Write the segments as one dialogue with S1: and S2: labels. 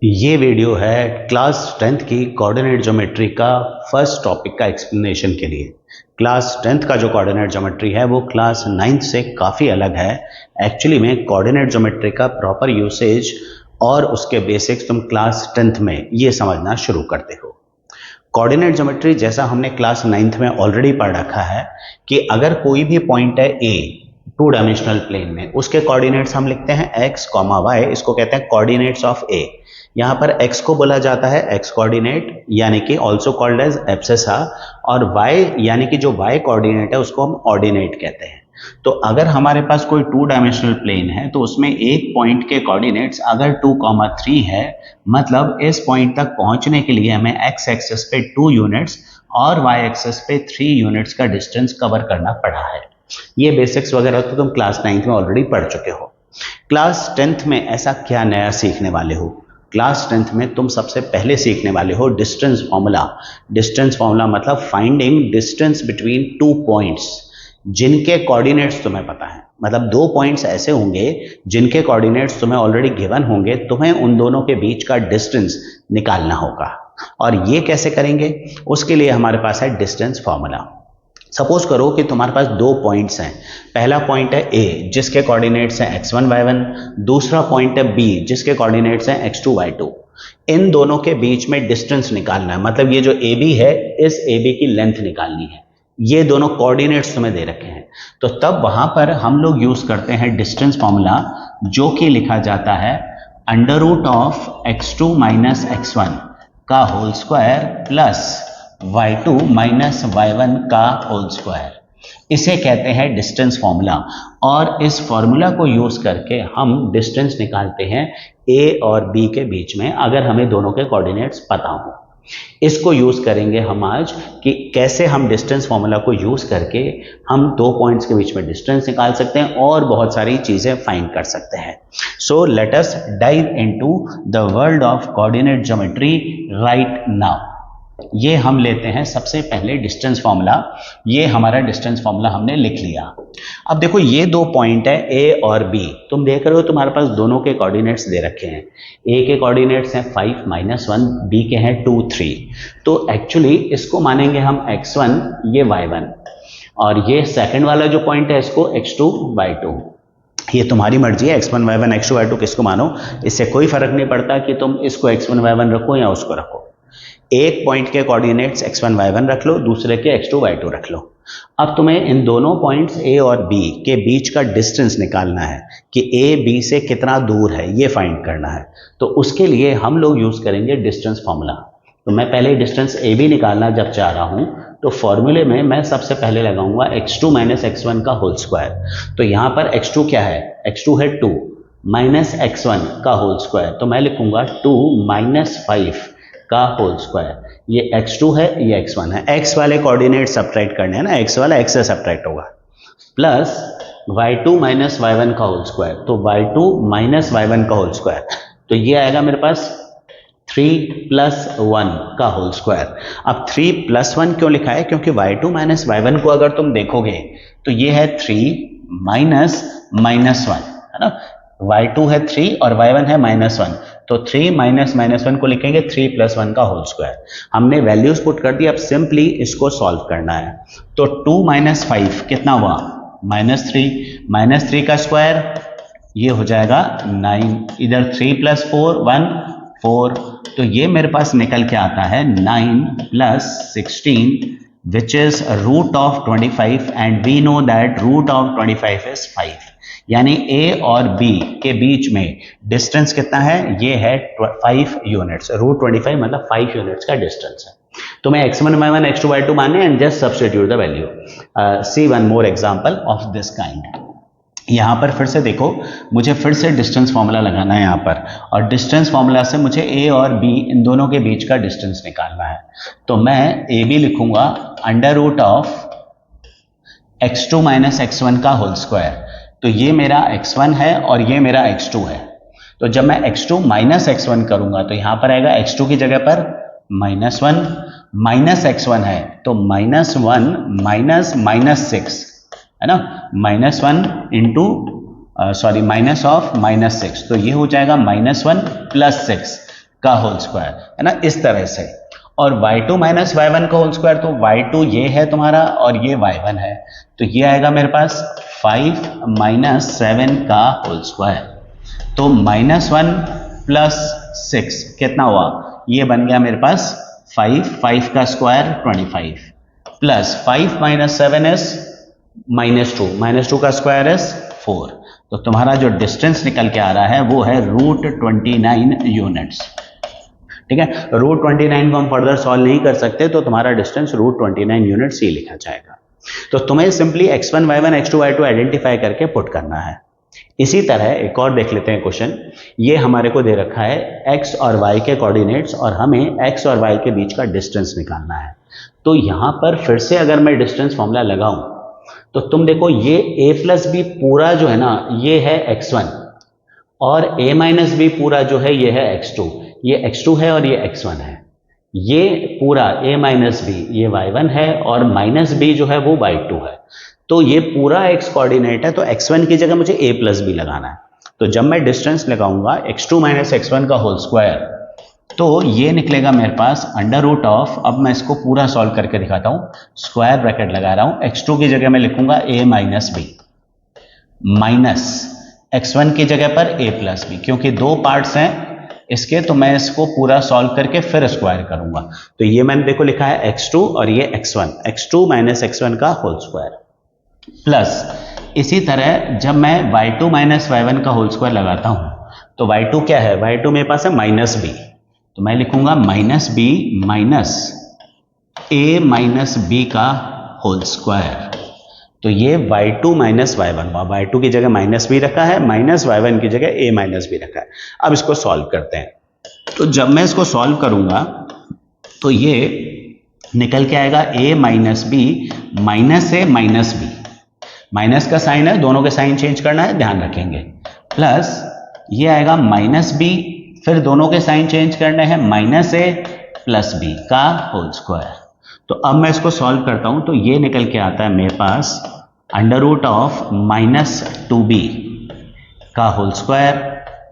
S1: ये वीडियो है class 10th की कोऑर्डिनेट ज्योमेट्री का फर्स्ट टॉपिक का एक्सप्लेनेशन के लिए। क्लास 10th का जो कोऑर्डिनेट ज्योमेट्री है वो क्लास 9th से काफ़ी अलग है। एक्चुअली में कोऑर्डिनेट ज्योमेट्री का प्रॉपर यूसेज और उसके बेसिक्स तुम क्लास 10th में ये समझना शुरू करते हो। कोऑर्डिनेट ज्योमेट्री जैसा हमने क्लास 9th में ऑलरेडी पढ़ रखा है कि अगर कोई भी पॉइंट है ए टू डायमेंशनल प्लेन में, उसके कोऑर्डिनेट्स हम लिखते हैं x, y, इसको कहते हैं कोऑर्डिनेट्स ऑफ ए। यहाँ पर x को बोला जाता है x कोऑर्डिनेट यानी कि ऑल्सो कॉल्ड एज एब्सेसा, और y यानी कि जो y कोऑर्डिनेट है उसको हम ऑर्डिनेट कहते हैं। तो अगर हमारे पास कोई टू डायमेंशनल प्लेन है तो उसमें एक पॉइंट के कोऑर्डिनेट्स अगर 2, 3 है, मतलब इस पॉइंट तक पहुंचने के लिए हमें x एक्सिस पे 2 यूनिट्स और y एक्सिस पे 3 यूनिट्स का डिस्टेंस कवर करना पड़ा है। ये बेसिक्स वगैरह तो तुम क्लास 9th में ऑलरेडी पढ़ चुके हो। क्लास 10th में ऐसा क्या नया सीखने वाले हो? क्लास 10th में तुम सबसे पहले सीखने वाले हो डिस्टेंस फॉर्मूला। डिस्टेंस फॉर्मूला मतलब finding distance between two points जिनके कोऑर्डिनेट्स तुम्हें पता है। मतलब दो पॉइंट्स ऐसे होंगे जिनके कोऑर्डिनेट्स तुम्हें ऑलरेडी गिवन होंगे, तुम्हें उन दोनों के बीच का डिस्टेंस निकालना होगा। और ये कैसे करेंगे? उसके लिए हमारे पास है डिस्टेंस फॉर्मूला। सपोज करो कि तुम्हारे पास दो पॉइंट्स हैं। पहला पॉइंट है ए जिसके कोऑर्डिनेट्स हैं x1 y1, दूसरा पॉइंट है बी जिसके कोऑर्डिनेट्स हैं x2 y2। इन दोनों के बीच में डिस्टेंस निकालना है, मतलब ये जो ए बी है इस ए बी की लेंथ निकालनी है। ये दोनों कोऑर्डिनेट्स तुम्हें दे रखे हैं, तो तब वहां पर हम लोग यूज करते हैं डिस्टेंस फॉर्मूला, जो कि लिखा जाता है under root of x2 minus x1 का whole square plus y2 minus y1 का होल स्क्वायर। इसे कहते हैं डिस्टेंस फॉर्मूला। और इस फॉर्मूला को यूज करके हम डिस्टेंस निकालते हैं a और b के बीच में, अगर हमें दोनों के कोऑर्डिनेट्स पता हो। इसको यूज करेंगे हम आज कि कैसे हम डिस्टेंस फॉर्मूला को यूज करके हम दो पॉइंट्स के बीच में डिस्टेंस निकाल सकते हैं और बहुत सारी चीजें फाइंड कर सकते हैं। So let us dive into the world of coordinate geometry right now. ये हम लेते हैं सबसे पहले डिस्टेंस फॉर्मूला। ये हमारा डिस्टेंस फॉर्मूला हमने लिख लिया। अब देखो ये दो पॉइंट है ए और बी। तुम देख रहे हो तुम्हारे पास दोनों के कोऑर्डिनेट्स दे रखे हैं। ए के कोऑर्डिनेट्स हैं 5, -1, बी के हैं 2, 3। तो एक्चुअली इसको मानेंगे हम x1, ये y1, और ये सेकंड वाला जो पॉइंट है इसको x2 y2। ये तुम्हारी मर्जी है, x1 y1 x2 y2 किसको मानो, इससे कोई फर्क नहीं पड़ता कि तुम इसको x1 y1 रखो या उसको रखो। एक पॉइंट के कोऑर्डिनेट्स x1 y1 रख लो, दूसरे के x2 y2 रख लो। अब तुम्हें इन दोनों पॉइंट्स a और b के बीच का डिस्टेंस निकालना है कि a b से कितना दूर है, ये फाइंड करना है। तो उसके लिए हम लोग यूज करेंगे डिस्टेंस फॉर्मूला। तो मैं पहले डिस्टेंस a b निकालना जब चाह रहा हूं तो फॉर्मूले में मैं सबसे पहले लगाऊंगा x2 माइनस x1 का होल स्क्वायर। तो यहां पर x2 क्या है? x2 है 2 माइनस x1 का होल स्क्वायर, तो मैं लिखूंगा 2 माइनस 5 का होल स्क्वायर। ये x2 है, ये x1 है। x वाले कोऑर्डिनेट सब्ट्रैक्ट करने हैं ना, x वाला x से सब्ट्रैक्ट होगा, प्लस y2 माइनस y1 का होल स्क्वायर। तो y2 माइनस y1 का होल स्क्वायर, तो ये आएगा मेरे पास 3 प्लस 1 का होल स्क्वायर। अब 3 प्लस 1 क्यों लिखा है? क्योंकि y2 माइनस y1 को अगर तुम देखोगे तो ये है 3 माइनस -1, है ना। y2 है 3 और y1 है -1, तो 3 माइनस -1 को लिखेंगे 3 प्लस 1 का होल स्क्वायर। हमने वैल्यूज पुट कर दी, अब सिंपली इसको सॉल्व करना है। तो 2 माइनस 5 कितना हुआ? -3 का स्क्वायर ये हो जाएगा 9। इधर 3 प्लस 4 1 4, तो ये मेरे पास निकल के आता है 9 plus 16 which is root of 25, and we know that root of 25 is 5। यानी a और b के बीच में डिस्टेंस कितना है? ये है 5 यूनिट्स। रूट 25 मतलब 5 यूनिट्स का डिस्टेंस है। तो मैं x1 y1 x2 y2 माने and just substitute the value. See one more example of this kind. यहां पर फिर से देखो, मुझे फिर से डिस्टेंस फॉर्मूला लगाना है यहां पर, और डिस्टेंस फॉर्मूला से मुझे a और b इन दोनों के बीच का डिस्टेंस निकालना है। तो मैं a b लिखूंगा under root of x2 minus x1 का होल स्क्वायर। तो ये मेरा x1 है और ये मेरा x2 है। तो जब मैं x2 माइनस x1 करूंगा तो यहां पर आएगा x2 की जगह पर -1, माइनस x1 है तो -1 माइनस 6, है ना। -1 इंटू माइनस ऑफ -6, तो ये हो जाएगा -1 प्लस 6 का होल स्क्वायर, है ना, इस तरह से। और y2 माइनस y1 का होल स्क्वायर, तो y2 ये है तुम्हारा और ये y1 है, तो ये आएगा मेरे पास 5 माइनस 7 का होल स्क्वायर। तो -1 प्लस 6 कितना हुआ, ये बन गया मेरे पास 5 का स्क्वायर 25 प्लस 5 माइनस 7 इज -2 का स्क्वायर इज 4। तो तुम्हारा जो डिस्टेंस निकल के आ रहा है वो है √29 यूनिट्स। ठीक है, √29 को हम फर्दर सॉल्व नहीं कर सकते, तो तुम्हारा डिस्टेंस √29 यूनिट्स ही लिखा जाएगा। तो तुम्हें simply x1 y1 x2 y2 identify करके पुट करना है। इसी तरह एक और देख लेते हैं क्वेश्चन। ये हमारे को दे रखा है x और y के कोऑर्डिनेट्स और हमें x और y के बीच का डिस्टेंस निकालना है। तो यहां पर फिर से अगर मैं डिस्टेंस फॉर्मूला लगाऊं तो तुम देखो ये a प्लस बी पूरा जो है ना ये है x1 और a माइनस बी पूरा जो है ये है x2, ये x2 है और ये x1 है। ये पूरा a माइनस बी ये y1 है और माइनस बी जो है वो y2 है। तो ये पूरा x कोऑर्डिनेट है, तो x1 की जगह मुझे a प्लस बी लगाना है। तो जब मैं डिस्टेंस लगाऊंगा x2 माइनस x1 का होल स्क्वायर, तो ये निकलेगा मेरे पास √, अब मैं इसको पूरा सॉल्व करके दिखाता हूं, स्क्वायर ब्रैकेट लगा रहा हूं, x2 की जगह मैं लिखूंगा a minus B minus x1 की जगह पर a प्लस बी, क्योंकि दो पार्ट्स हैं इसके, तो मैं इसको पूरा सॉल्व करके फिर स्क्वायर करूंगा। तो ये मैंने देखो लिखा है x2 और ये x2 माइनस x1 का होल स्क्वायर प्लस, इसी तरह जब मैं y2 माइनस y1 का होल स्क्वायर लगाता हूं तो y2 क्या है, y2 मेरे पास है माइनस बी, तो मैं लिखूंगा minus B minus a minus B का होल स्क्वायर। तो ये y2 माइनस y1 हुआ, y2 की जगह माइनस बी रखा है, माइनस y1 की जगह a माइनस बी रखा है। अब इसको सॉल्व करते हैं। तो जब मैं इसको सॉल्व करूंगा तो ये निकल के आएगा a minus B minus a minus B, minus का साइन है, दोनों के साइन चेंज करना है, ध्यान रखेंगे, प्लस ये आएगा माइनस बी, फिर दोनों के साइन चेंज करने हैं, माइनस a प्लस बी का होल स्क्वायर। तो अब मैं इसको सॉल्व करता हूं तो ये निकल के आता है मेरे पास √-2b का होल स्क्वायर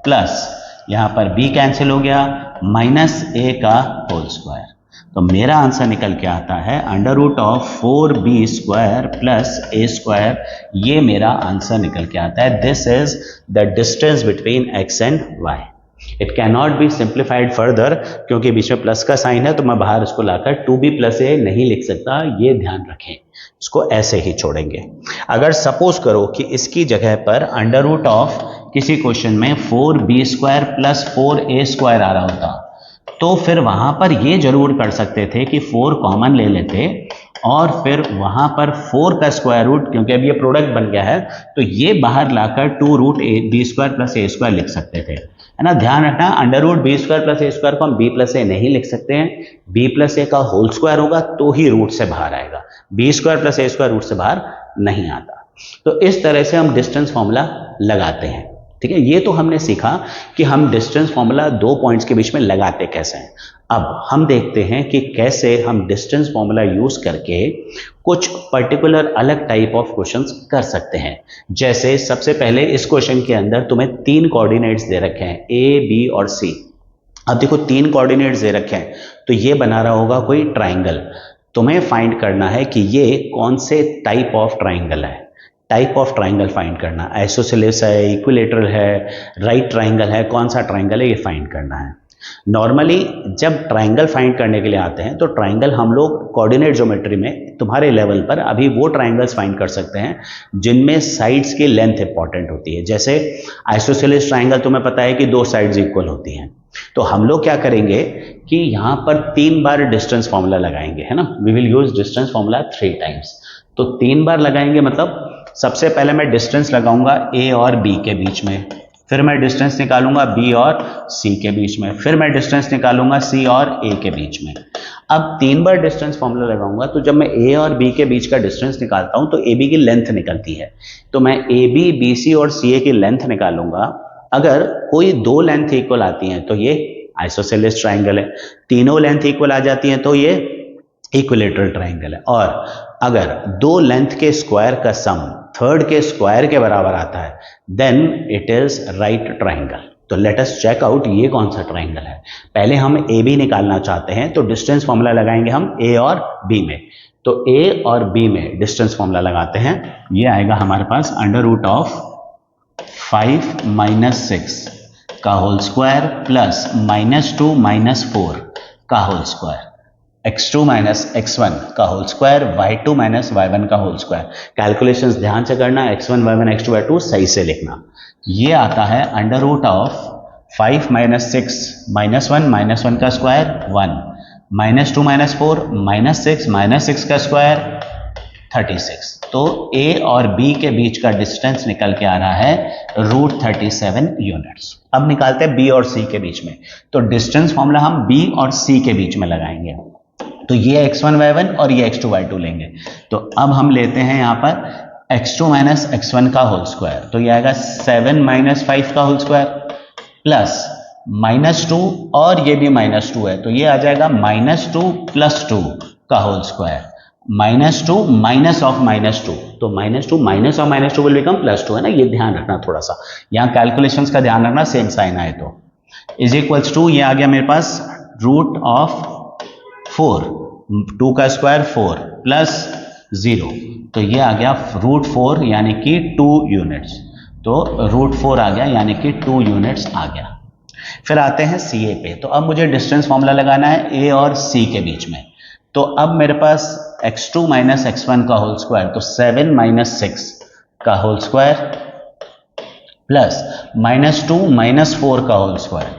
S1: प्लस यहां पर b कैंसिल हो गया, -a का होल स्क्वायर। तो मेरा आंसर निकल के आता है √4b square plus a square, ये मेरा आंसर निकल के आता है। This is the distance between x and y। It can not be simplified further, क्योंकि बीच में प्लस का साइन है तो मैं बाहर इसको लाकर 2b प्लस a नहीं लिख सकता, ये ध्यान रखें, इसको ऐसे ही छोड़ेंगे। अगर सपोज करो कि इसकी जगह पर √ किसी क्वेश्चन में 4b square plus 4a square आ रहा होता तो फिर वहां पर ये जरूर कर सकते थे कि 4 कॉमन ले लेते और फिर वहां पर 4 का स्क्वायर रूट, क्योंकि अब ये प्रोडक्ट बन गया है तो ये बाहर लाकर 2√b square plus a square लिख सकते थे, है ना। ध्यान रखना √b square plus a square को हम b प्लस a नहीं लिख सकते हैं, b प्लस a का होल स्क्वायर होगा तो ही रूट से बाहर आएगा, b square plus a square root से बाहर नहीं आता। तो इस तरह से हम डिस्टेंस फॉर्मूला लगाते हैं। ठीक है, ये तो हमने सीखा कि हम डिस्टेंस फॉर्मूला दो पॉइंट्स के बीच में लगाते कैसे हैं। अब हम देखते हैं कि कैसे हम डिस्टेंस फॉर्मूला यूज करके कुछ पर्टिकुलर अलग टाइप ऑफ क्वेश्चंस कर सकते हैं। जैसे सबसे पहले इस क्वेश्चन के अंदर तुम्हें 3 कोऑर्डिनेट्स दे रखे हैं a, b और c। अब देखो 3 कोऑर्डिनेट्स दे रखे हैं तो ये बना रहा होगा कोई ट्राइंगल। तुम्हें फाइंड करना है कि ये कौन से टाइप ऑफ ट्राइंगल है, टाइप ऑफ ट्राइंगल फाइंड करना, आइसोसेलेस है, इक्विलेटरल है, राइट ट्राइंगल है, कौन सा ट्राइंगल है ये फाइंड करना है। नॉर्मली जब ट्राइंगल फाइंड करने के लिए आते हैं तो ट्राइंगल हम लोग कोऑर्डिनेट ज्योमेट्री में तुम्हारे लेवल पर अभी वो ट्राइंगल्स फाइंड कर सकते हैं जिनमें साइड्स की लेंथ इंपॉर्टेंट होती है। जैसे आइसोसेलेस ट्राइंगल तुम्हें पता है कि 2 साइड्स इक्वल होती हैं, तो हम लोग क्या करेंगे कि यहां पर 3 बार डिस्टेंस फॉर्मूला लगाएंगे, है ना। We will use distance formula 3 times. तो 3 बार लगाएंगे, मतलब सबसे पहले मैं डिस्टेंस लगाऊंगा a और b के बीच में, फिर मैं डिस्टेंस निकालूंगा b और c के बीच में, फिर मैं डिस्टेंस निकालूंगा c और a के बीच में। अब 3 बार डिस्टेंस फॉर्मूला लगाऊंगा तो जब मैं a और b के बीच का डिस्टेंस निकालता हूं तो ab की लेंथ निकलती है, तो मैं ab, bc और ca की लेंथ निकालूंगा। अगर कोई 2 लेंथ इक्वल आती हैं तो ये आइसोसेलेस ट्राइंगल है, तीनों लेंथ इक्वल आ जाती हैं तो ये इक्विलेटरल ट्राइंगल है, और अगर 2 लेंथ के स्क्वायर का सम थर्ड के स्क्वायर के बराबर आता है then it is right triangle. तो लेट अस चेक आउट ये कौन सा ट्राइंगल है। पहले हम ए बी निकालना चाहते हैं, तो डिस्टेंस फॉर्मूला लगाएंगे हम ए और बी में। तो ए और बी में डिस्टेंस फॉर्मूला लगाते हैं, ये आएगा हमारे पास अंडर रूट ऑफ 5 माइनस 6 का होल स्क्वायर प्लस -2 - 4 का whole square, x2 minus x1 का whole square, y2 minus y1 का होल स्क्वायर। कैलकुलेशंस ध्यान से करना, x1 y1 x2 y2 सही से लिखना। ये आता है अंडर रूट ऑफ 5 माइनस 6 -1 का स्क्वायर 1, -2 - 4 -6 का स्क्वायर 36। तो a और b के बीच का डिस्टेंस निकल के आ रहा है √37 यूनिट्स। अब निकालते हैं b और c के बीच में, तो डिस्टेंस फॉर्मूला हम b और c के बीच में लगाएंगे। तो ये x1 y1 और ये x2 y2 लेंगे। तो अब हम लेते हैं यहां पर x2 माइनस x1 का होल स्क्वायर, तो ये आएगा 7 - 5 का होल स्क्वायर प्लस -2 और ये भी -2 है, तो ये आ जाएगा -2 + 2 का होल स्क्वायर, -2 माइनस ऑफ -2, तो -2 माइनस ऑफ -2 विल बिकम +2 है ना, ये ध्यान रखना थोड़ा सा, यहाँ कैलकुलेशंस का ध्यान रखना, सेम साइन आए तो इज इक्वल्स टू, ये आ गया मेरे पास रूट ऑफ 4, 2 का स्क्वायर 4 प्लस 0, तो ये आ गया √4 यानी कि 2 यूनिट्स। तो √4 आ गया यानी कि 2 यूनिट्स आ गया। फिर आते हैं सी ए पे, तो अब मुझे डिस्टेंस फॉर्मूला लगाना है ए और सी के बीच में। तो अब मेरे पास x2 माइनस x1 का होल स्क्वायर, तो 7 - 6 का होल स्क्वायर प्लस -2 - 4 का होल स्क्वायर,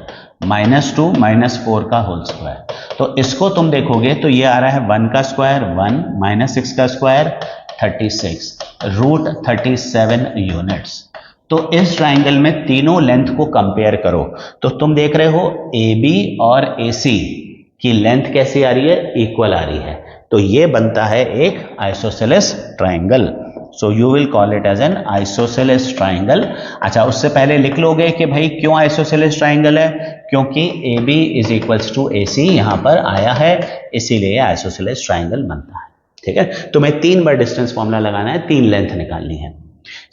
S1: -2 - 4 का होल स्क्वायर। तो इसको तुम देखोगे तो ये आ रहा है 1 का स्क्वायर 1 - 6 का स्क्वायर 36, √37 यूनिट्स। तो इस ट्राइंगल में तीनों लेंथ को कंपेयर करो, तो तुम देख रहे हो ए बी और ए सी की लेंथ कैसी आ रही है, इक्वल आ रही है। तो ये बनता है एक isosceles triangle. So you will call it as an isosceles triangle. अच्छा, उससे पहले लिख लोगे कि भाई क्यों आइसोसेलेस ट्राइंगल है, क्योंकि A B is equals to A C यहां पर आया है, इसीलिए आइसोसेलेस ट्राइंगल बनता है। ठीक है, तुम्हें 3 बार डिस्टेंस फॉर्मूला लगाना है, 3 लेंथ निकालनी है।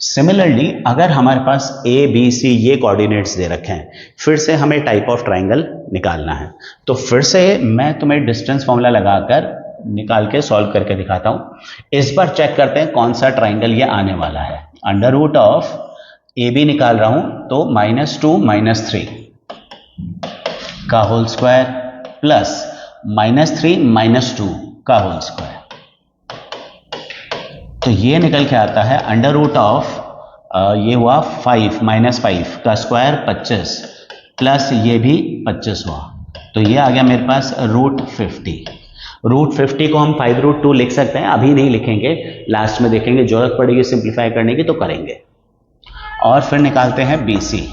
S1: सिमिलरली अगर हमारे पास ए बी सी ये कोऑर्डिनेट्स दे रखे हैं, फिर से हमें टाइप ऑफ ट्राइंगल निकालना है, तो फिर से मैं तुम्हें डिस्टेंस फॉर्मूला लगाकर निकाल के सॉल्व करके दिखाता हूं। इस बार चेक करते हैं कौन सा ट्राइंगल ये आने वाला है। Under root of A B निकाल रहा हूं, तो -2 - 3 का होल स्क्वायर प्लस -3 - 2 का होल स्क्वायर, तो ये निकल के आता है अंडर रूट ऑफ ये हुआ 5 - 5 का स्क्वायर 25 प्लस ये भी 25 हुआ, तो ये आ गया मेरे पास √50। √50 को हम 5√2 लिख सकते हैं, अभी नहीं लिखेंगे, लास्ट में देखेंगे, जरूरत पड़ेगी सिंप्लीफाई करने की तो करेंगे। और फिर निकालते हैं बी सी।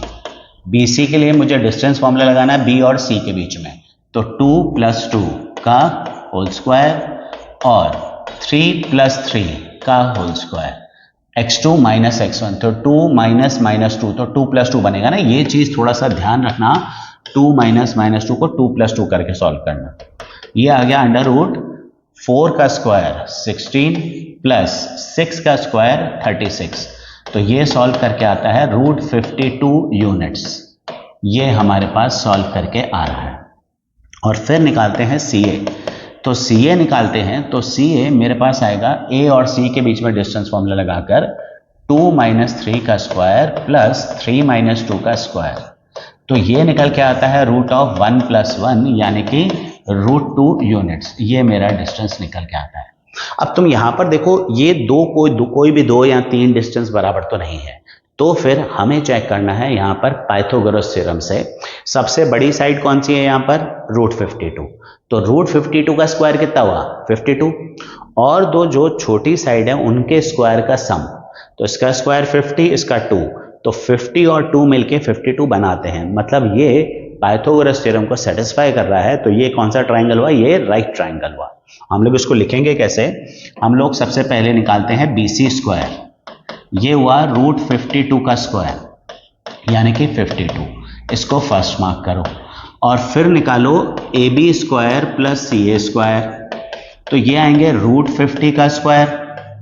S1: बी सी के लिए मुझे डिस्टेंस फॉर्मूला लगाना है बी और सी के बीच में, तो 2 + 2 का होल स्क्वायर और 3 + 3 का whole square, x2 minus x1, तो 2 माइनस -2, तो 2 + 2 बनेगा ना, ये चीज थोड़ा सा ध्यान रखना, 2 माइनस -2 को 2 + 2 करके सॉल्व करना। ये आ गया अंडर रूट 4 का स्क्वायर 16 प्लस 6 का स्क्वायर 36, तो ये सॉल्व करके आता है √52 यूनिट्स। ये हमारे पास सॉल्व करके आ रहा है। और फिर निकालते हैं सी ए, तो सी ए निकालते हैं, तो सी ए मेरे पास आएगा ए और सी के बीच में डिस्टेंस फॉर्मूला लगाकर 2 - 3 का स्क्वायर प्लस 3 - 2 का स्क्वायर, तो ये निकल के आता है √1 + 1 यानी कि √2 यूनिट्स। ये मेरा डिस्टेंस निकल के आता है। अब तुम यहां पर देखो, ये कोई भी 2 या 3 डिस्टेंस बराबर तो नहीं है, तो फिर हमें चेक करना है यहां पर पाइथागोरस थ्योरम से सबसे बड़ी साइड कौन सी है, यहां पर √52, तो √52 का स्क्वायर कितना हुआ 52, और दो जो छोटी साइड है उनके स्क्वायर का सम, तो इसका स्क्वायर 50, इसका 2, तो 50 और 2 मिलके 52 बनाते हैं, मतलब ये पाइथागोरस थ्योरम को सेटिस्फाई कर रहा है। तो ये कौन सा ट्राइंगल हुआ, ये राइट ट्राइंगल हुआ। हम लोग इसको लिखेंगे कैसे, हम लोग सबसे पहले निकालते हैं बी सी स्क्वायर, ये हुआ √52 का स्क्वायर यानी कि 52, इसको फर्स्ट मार्क करो, और फिर निकालो A B square plus C A square, तो ये आएंगे √50 का स्क्वायर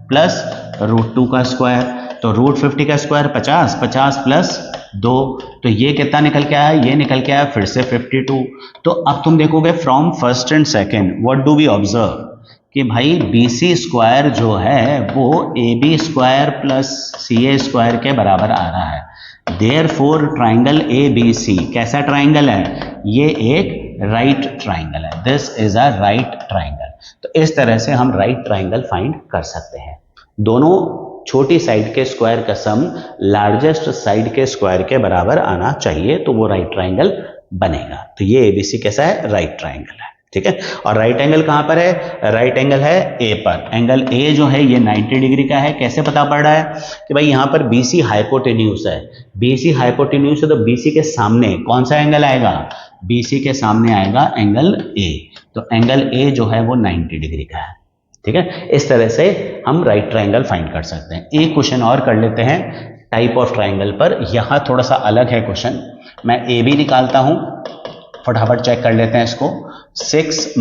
S1: प्लस √2 का स्क्वायर, तो √50 का स्क्वायर 50, 50 प्लस 2, तो ये कितना निकल के आया, ये निकल के आया फिर से 52। तो अब तुम देखोगे from first and second what do we observe कि भाई बी सी स्क्वायर जो है वो A B square plus C A square के बराबर आ रहा है। Therefore triangle A B C कैसा ट्राइंगल है, ये एक राइट ट्राइंगल है, this is a right triangle. तो इस तरह से हम राइट ट्राइंगल फाइंड कर सकते हैं। दोनों छोटी साइड के स्क्वायर का सम लार्जेस्ट साइड के स्क्वायर के बराबर आना चाहिए, तो वो राइट ट्राइंगल बनेगा। तो ये एबीसी कैसा है, राइट ट्राइंगल है, ठीक है। और राइट एंगल कहां पर है, राइट एंगल है ए पर। एंगल ए जो है ये 90 डिग्री का है। कैसे पता पड़ रहा है कि भाई यहां पर बीसी हाइपोटेन्यूज है, बीसी हाइपोटेन्यूज है, तो बीसी के सामने कौन सा एंगल आएगा, बीसी के सामने आएगा एंगल ए। तो एंगल ए जो है वो 90 डिग्री का है, ठीक है। इस तरह से हम राइट ट्राइंगल फाइंड कर सकते हैं। एक क्वेश्चन और कर लेते हैं टाइप ऑफ ट्राइंगल पर। यहां थोड़ा सा अलग है क्वेश्चन। मैं ए बी निकालता हूं, फटाफट चेक कर लेते हैं इसको। 6 -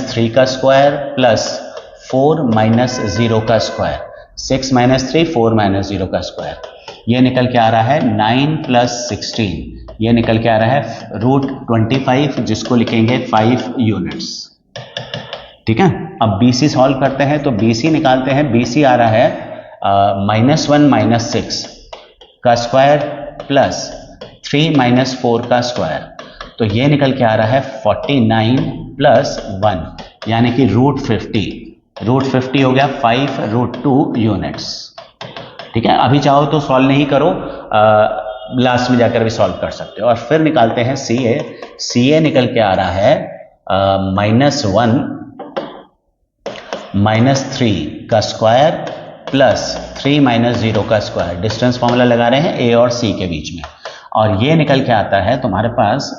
S1: 3 का स्क्वायर प्लस 4 - 0 का स्क्वायर, 6 - 3 4 - 0 का स्क्वायर, ये निकल के आ रहा है 9 + 16, ये निकल के आ रहा है √25, जिसको लिखेंगे 5 यूनिट्स, ठीक है। अब BC सॉल्व करते हैं, तो BC निकालते हैं। BC आ रहा है -1 - 6 का स्क्वायर प्लस 3 - 4 का स्क्वायर, तो ये निकल के आ रहा है 49 + 1 यानी कि √50, √50 हो गया 5√2 यूनिट्स, ठीक है। अभी चाहो तो सॉल्व नहीं करो, लास्ट में जाकर भी सॉल्व कर सकते हो। और फिर निकालते हैं CA। CA निकल के आ रहा है -1 - 3 का स्क्वायर प्लस 3 - 0 का स्क्वायर, डिस्टेंस फॉर्मूला लगा रहे हैं A और C के बीच में, और ये निकल के आता है तुम्हारे पास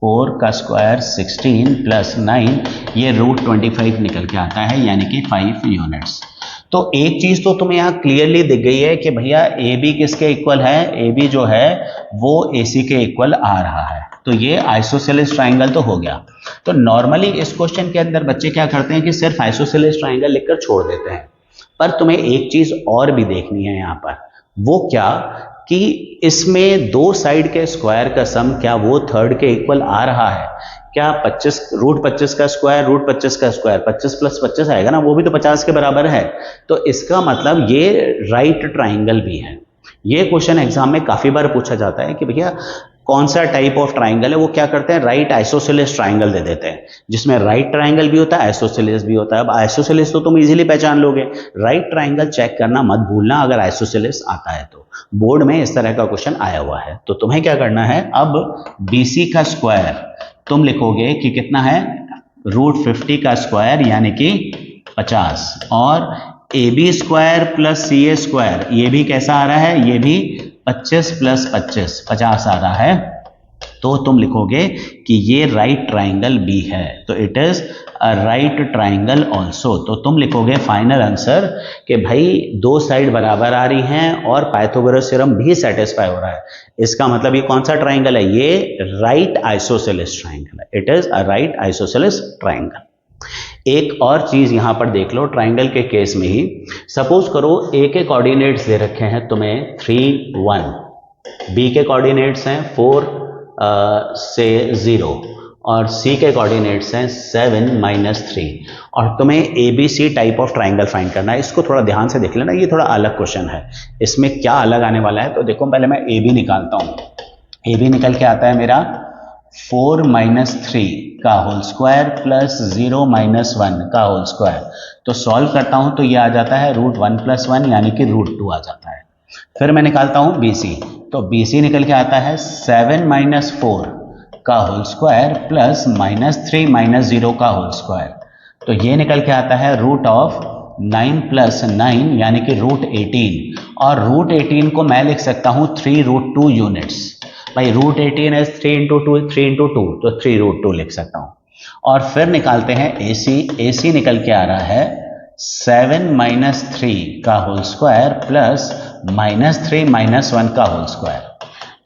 S1: 4 का स्क्वायर 16 + 9, ये √25 निकल के आता है यानी कि 5 यूनिट्स। तो एक चीज तो तुम्हें यहाँ क्लियरली दिख गई है कि भैया ए बी किसके इक्वल है, ए बी जो है वो ए सी के इक्वल आ रहा है, तो ये आइसोसेलेस ट्राइंगल तो हो गया। तो नॉर्मली इस क्वेश्चन के अंदर बच्चे क्या करते हैं कि सिर्फ आइसोसेलेस ट्राइंगल लिखकर छोड़ देते हैं, पर तुम्हें एक चीज और भी देखनी है यहाँ पर। वो क्या कि इसमें दो साइड के स्क्वायर का सम क्या वो थर्ड के इक्वल आ रहा है क्या। 25 √25 का स्क्वायर √25 का स्क्वायर 25 + 25 आएगा ना, वो भी तो 50 के बराबर है। तो इसका मतलब ये राइट ट्राइंगल भी है। ये क्वेश्चन एग्जाम में काफी बार पूछा जाता है कि भैया कौन सा टाइप ऑफ ट्राइंगल है, वो क्या करते हैं राइट आइसोसेलेस ट्राइंगल दे देते हैं, जिसमें राइट ट्राइंगल भी होता है आइसोसेलेस भी होता है। अब आइसोसेलेस तो तुम इजीली पहचान लोगे, राइट ट्राइंगल चेक करना मत भूलना अगर आइसोसेलेस आता है तो। बोर्ड में इस तरह का क्वेश्चन आया हुआ है, तो तुम्हें क्या करना है, अब BC का स्क्वायर तुम लिखोगे कि कितना है, √50 का स्क्वायर यानी कि 50, और AB square plus CA square ये भी कैसा आ रहा है, ये भी 25 + 25 50 आ रहा है। तो तुम लिखोगे कि ये राइट ट्राइंगल B है, तो it is a right triangle also. तो तुम लिखोगे फाइनल आंसर कि भाई दो साइड बराबर आ रही हैं और पाइथागोरस थ्योरम भी सेटिस्फाई हो रहा है। इसका मतलब ये कौन सा ट्राइंगल है, ये राइट आइसोसेलेस ट्राइंगल है, it is a right isosceles triangle. एक और चीज यहां पर देख लो ट्राइंगल के केस में ही, सपोज करो A के कोऑर्डिनेट्स दे रखे हैं तुम्हें 3 1, B के कोऑर्डिनेट्स हैं 4 से 0, और C के कोऑर्डिनेट्स हैं 7 - 3, और तुम्हें ABC type of triangle find करना है। इसको थोड़ा ध्यान से देख लेना, ये थोड़ा अलग क्वेश्चन है, इसमें क्या अलग आने वाला है। तो देखो पहले मैं AB निकालता हूं। AB निकल के आता है मेरा 4 - 3 का होल स्क्वायर प्लस 0 - 1 का होल स्क्वायर। तो सॉल्व करता हूं तो ये आ जाता है √1 + 1 यानी कि √2 आ जाता है। फिर मैं निकालता हूं BC, तो BC निकल के आता है 7 - 4 का होल स्क्वायर प्लस -3 - 0 का होल स्क्वायर। तो ये निकल के आता है √9 + 9 यानी कि √18, और √18 को मैं लिख सकता हूं 3√2 यूनिट्स। भाई √18 है 3 × 2 3 × 2, तो 3√2 लिख सकता हूं। और फिर निकालते हैं AC। AC निकल के आ रहा है 7 - 3 का होल स्क्वायर प्लस -3 - 1 का होल स्क्वायर।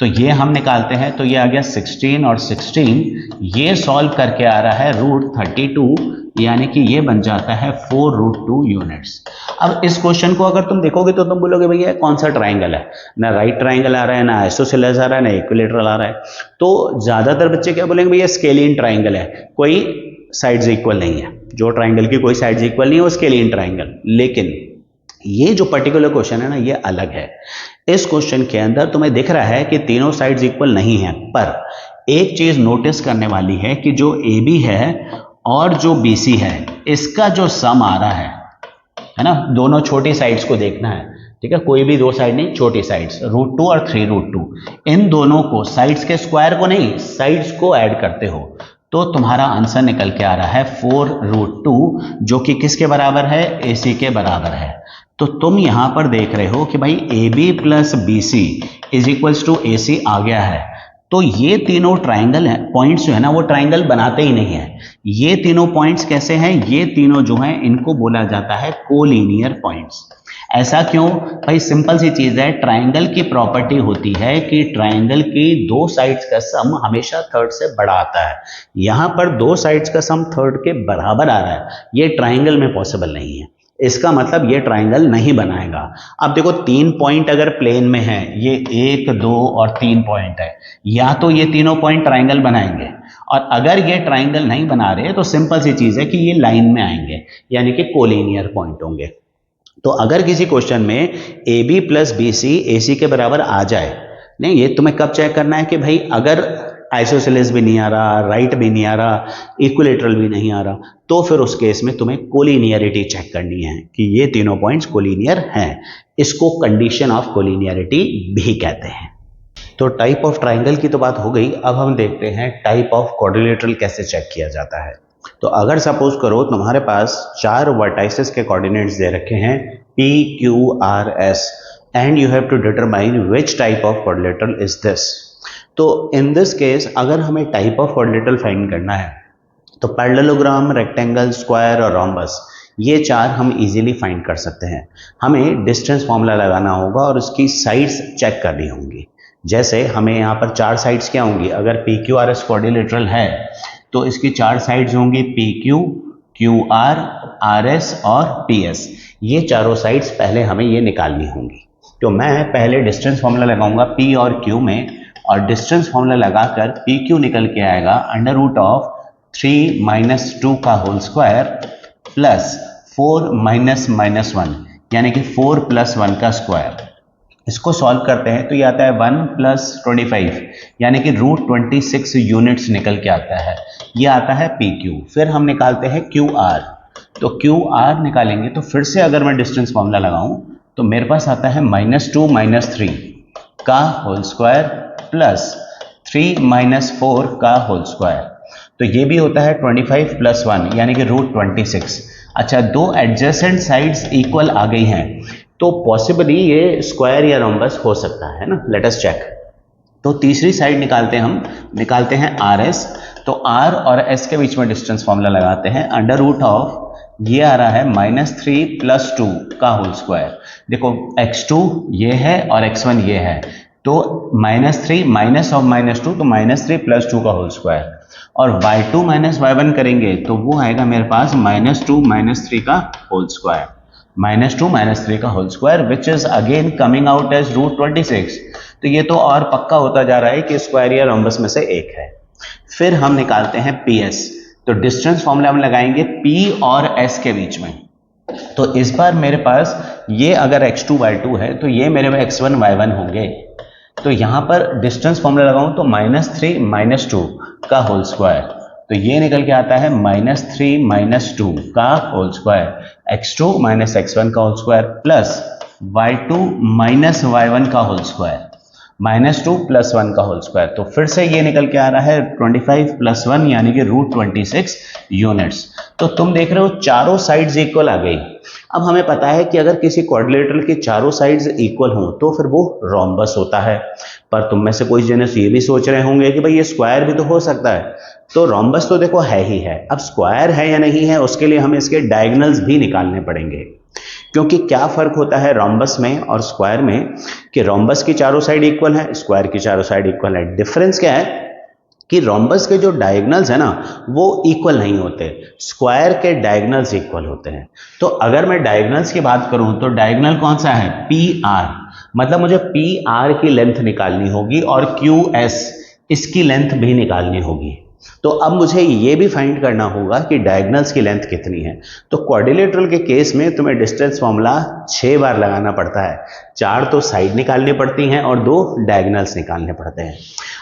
S1: तो ये हम निकालते हैं, तो ये आ गया 16 और 16, ये सॉल्व करके आ रहा है √32, यानी कि ये बन जाता है 4√2 यूनिट्स। अब इस क्वेश्चन को अगर तुम देखोगे तो तुम बोलोगे भैया कौन सा ट्राइंगल है, ना राइट ट्राइंगल आ रहा है, ना आइसोसेलेस आ रहा है, ना इक्विलेटरल आ रहा है। तो ज्यादातर बच्चे क्या बोलेंगे, भैया स्केलियन ट्राइंगल है, कोई साइड्स इक्वल नहीं है, जो ट्राइंगल की कोई साइड्स इक्वल नहीं है वो स्केलियन ट्राइंगल। लेकिन ये जो पर्टिकुलर क्वेश्चन है ना, ये अलग है। इस क्वेश्चन के अंदर तुम्हें दिख रहा है कि तीनों साइड्स इक्वल नहीं है, पर एक चीज नोटिस करने वाली है कि जो ए बी है और जो बी सी है, इसका जो सम आ रहा है ना, दोनों छोटी साइड्स को देखना है, ठीक है, कोई भी दो साइड नहीं, छोटी साइड्स √2 और 3√2, इन दोनों को, साइड्स के स्क्वायर को नहीं, साइड्स को ऐड करते हो तो तुम्हारा आंसर निकल के आ रहा है 4√2, जो कि किसके बराबर है, AC के बराबर है। तो तुम यहां पर देख रहे हो कि भाई AB plus BC is equals to AC आ गया है। तो ये तीनों ट्राइंगल है, पॉइंट्स जो है ना, वो ट्राइंगल बनाते ही नहीं है। ये तीनों पॉइंट्स कैसे हैं, ये तीनों जो हैं इनको बोला जाता है कोलिनियर पॉइंट्स। ऐसा क्यों भाई, सिंपल सी चीज है, ट्राइंगल की प्रॉपर्टी होती है कि ट्राइंगल की दो साइड्स का सम हमेशा थर्ड से बड़ा आता है। यहां पर दो साइड्स का सम थर्ड के बराबर आ रहा है, ये ट्राइंगल में पॉसिबल नहीं है। इसका मतलब ये ट्राइंगल नहीं बनाएगा। अब देखो, 3 पॉइंट अगर प्लेन में है, ये 1, 2 और 3 पॉइंट है, या तो ये तीनों पॉइंट ट्राइंगल बनाएंगे, और अगर ये ट्राइंगल नहीं बना रहे तो सिंपल सी चीज है कि ये लाइन में आएंगे, यानी कि कोलिनियर पॉइंट होंगे। तो अगर किसी क्वेश्चन में AB प्लस BC AC के बराबर आ जाए, नहीं, ये तुम्हें कब चेक करना है कि भाई अगर आइसोसेलेस भी नहीं आ रहा, राइट भी नहीं आ रहा, इक्विलेटरल भी नहीं आ रहा, तो फिर उस केस में तुम्हें कोलिनियरिटी चेक करनी है कि ये तीनों पॉइंट्स कोलिनियर हैं। इसको कंडीशन ऑफ कोलिनियरिटी भी कहते हैं। तो टाइप ऑफ ट्राइंगल की तो बात हो गई, अब हम देखते हैं टाइप ऑफ क्वाड्रिलेटरल कैसे चेक किया जाता है। तो अगर सपोज करो तुम्हारे पास 4 वर्टाइसेस के कोऑर्डिनेट्स दे रखे हैं P, Q, R, S, and you have to determine which type of quadrilateral is this. तो इन दिस केस अगर हमें टाइप ऑफ क्वाड्रिलेटरल फाइंड करना है तो पैरेललोग्राम, रेक्टेंगल, स्क्वायर और रोम्बस, ये 4 हम इजीली फाइंड कर सकते हैं। हमें डिस्टेंस फॉर्मूला लगाना होगा और उसकी साइड्स चेक करनी होंगी। जैसे हमें यहाँ पर 4 साइड्स क्या होंगी, अगर PQRS क्वाड्रिलेटरल है तो इसकी 4 साइड्स होंगी PQ, QR, RS और PS। ये चारों साइड्स पहले हमें ये निकालनी होंगी। तो मैं पहले डिस्टेंस फॉर्मूला लगाऊंगा P और Q में, और डिस्टेंस फॉर्मूला लगाकर PQ निकल के आएगा √3 - 2 का होल स्क्वायर प्लस 4 - -1, यानी कि 4 + 1 का स्क्वायर। इसको सॉल्व करते हैं तो ये आता है 1 + 25, यानी कि √26 यूनिट्स निकल के आता है। ये आता है PQ। फिर हम निकालते हैं QR। तो QR निकालेंगे तो फिर से अगर मैं डिस्टेंस फॉर्मूला लगाऊं तो मेरे पास आता है -2 - 3 का होल स्क्वायर प्लस 3 - 4 का होल स्क्वायर। तो ये भी होता है 25 + 1, यानी कि √26। अच्छा, दो एडजेसेंट साइड्स इक्वल आ गई हैं, तो पॉसिबली ये स्क्वायर या रोम्बस हो सकता है ना। Let us check. तो तीसरी साइड निकालते हैं RS। तो R और S के बीच में डिस्टेंस फॉर्मूला लगाते हैं, √ ये आ रहा है -3 + 2 का होल स्क्वायर। देखो, x2 ये है और x1 ये है, तो -3 माइनस ऑफ -2, तो -3 + 2 का होल स्क्वायर। और y2 - y1 करेंगे तो वो आएगा मेरे पास -2 - 3 का होल स्क्वायर, -2 - 3 का whole square, which is again coming out as √26। तो ये तो और पक्का होता जा रहा है कि स्क्वायर या रोम्बस में से एक है। फिर हम निकालते हैं PS। तो डिस्टेंस फॉर्मूला हम लगाएंगे P और S के बीच में। तो इस बार मेरे पास ये अगर x2 y2 है तो ये मेरे में x1 y1 होंगे। तो यहां पर डिस्टेंस फॉर्मूला लगाऊं तो -3 - 2 का होल स्क्वायर, तो ये निकल के आता है -3 - 2 का होल स्क्वायर, x2 - x1 का whole square plus y2 - y1 का होल स्क्वायर, -2 + 1 का होल स्क्वायर। तो फिर से ये निकल के आ रहा है 25 + 1, यानी कि √26 यूनिट्स। तो तुम देख रहे हो चारों साइड्स इक्वल आ गई। अब हमें पता है कि अगर किसी क्वाड्रिलेटरल की चारों साइड्स इक्वल हों तो फिर वो रोम्बस होता है। पर तुम में से कोई जने ये भी सोच रहे होंगे कि भाई ये स्क्वायर भी तो हो सकता है। तो रोम्बस तो देखो है ही है, अब स्क्वायर है या नहीं है उसके लिए हमें इसके डायगोनल्स भी निकालने पड़ेंगे। क्योंकि क्या फर्क होता है रोम्बस में और स्क्वायर में कि रोम्बस की चारों साइड इक्वल है, स्क्वायर की चारों साइड इक्वल है। डिफरेंस क्या है कि रोम्बस के जो डायगोनल्स है ना वो इक्वल नहीं होते, स्क्वायर के डायगोनल्स इक्वल होते हैं। तो अगर मैं डायगोनल्स की बात करूं तो डायगोनल कौन सा है, पी आर, मतलब मुझे पी आर की लेंथ निकालनी होगी और क्यू एस इसकी लेंथ भी निकालनी होगी। तो अब मुझे ये भी फाइंड करना होगा कि डायगोनल्स की लेंथ कितनी है। तो क्वाड्रिलेटरल के केस में तुम्हें डिस्टेंस फॉर्मूला 6 बार लगाना पड़ता है, 4 तो साइड निकालनी पड़ती हैं और 2 डायगोनल्स निकालने पड़ते हैं।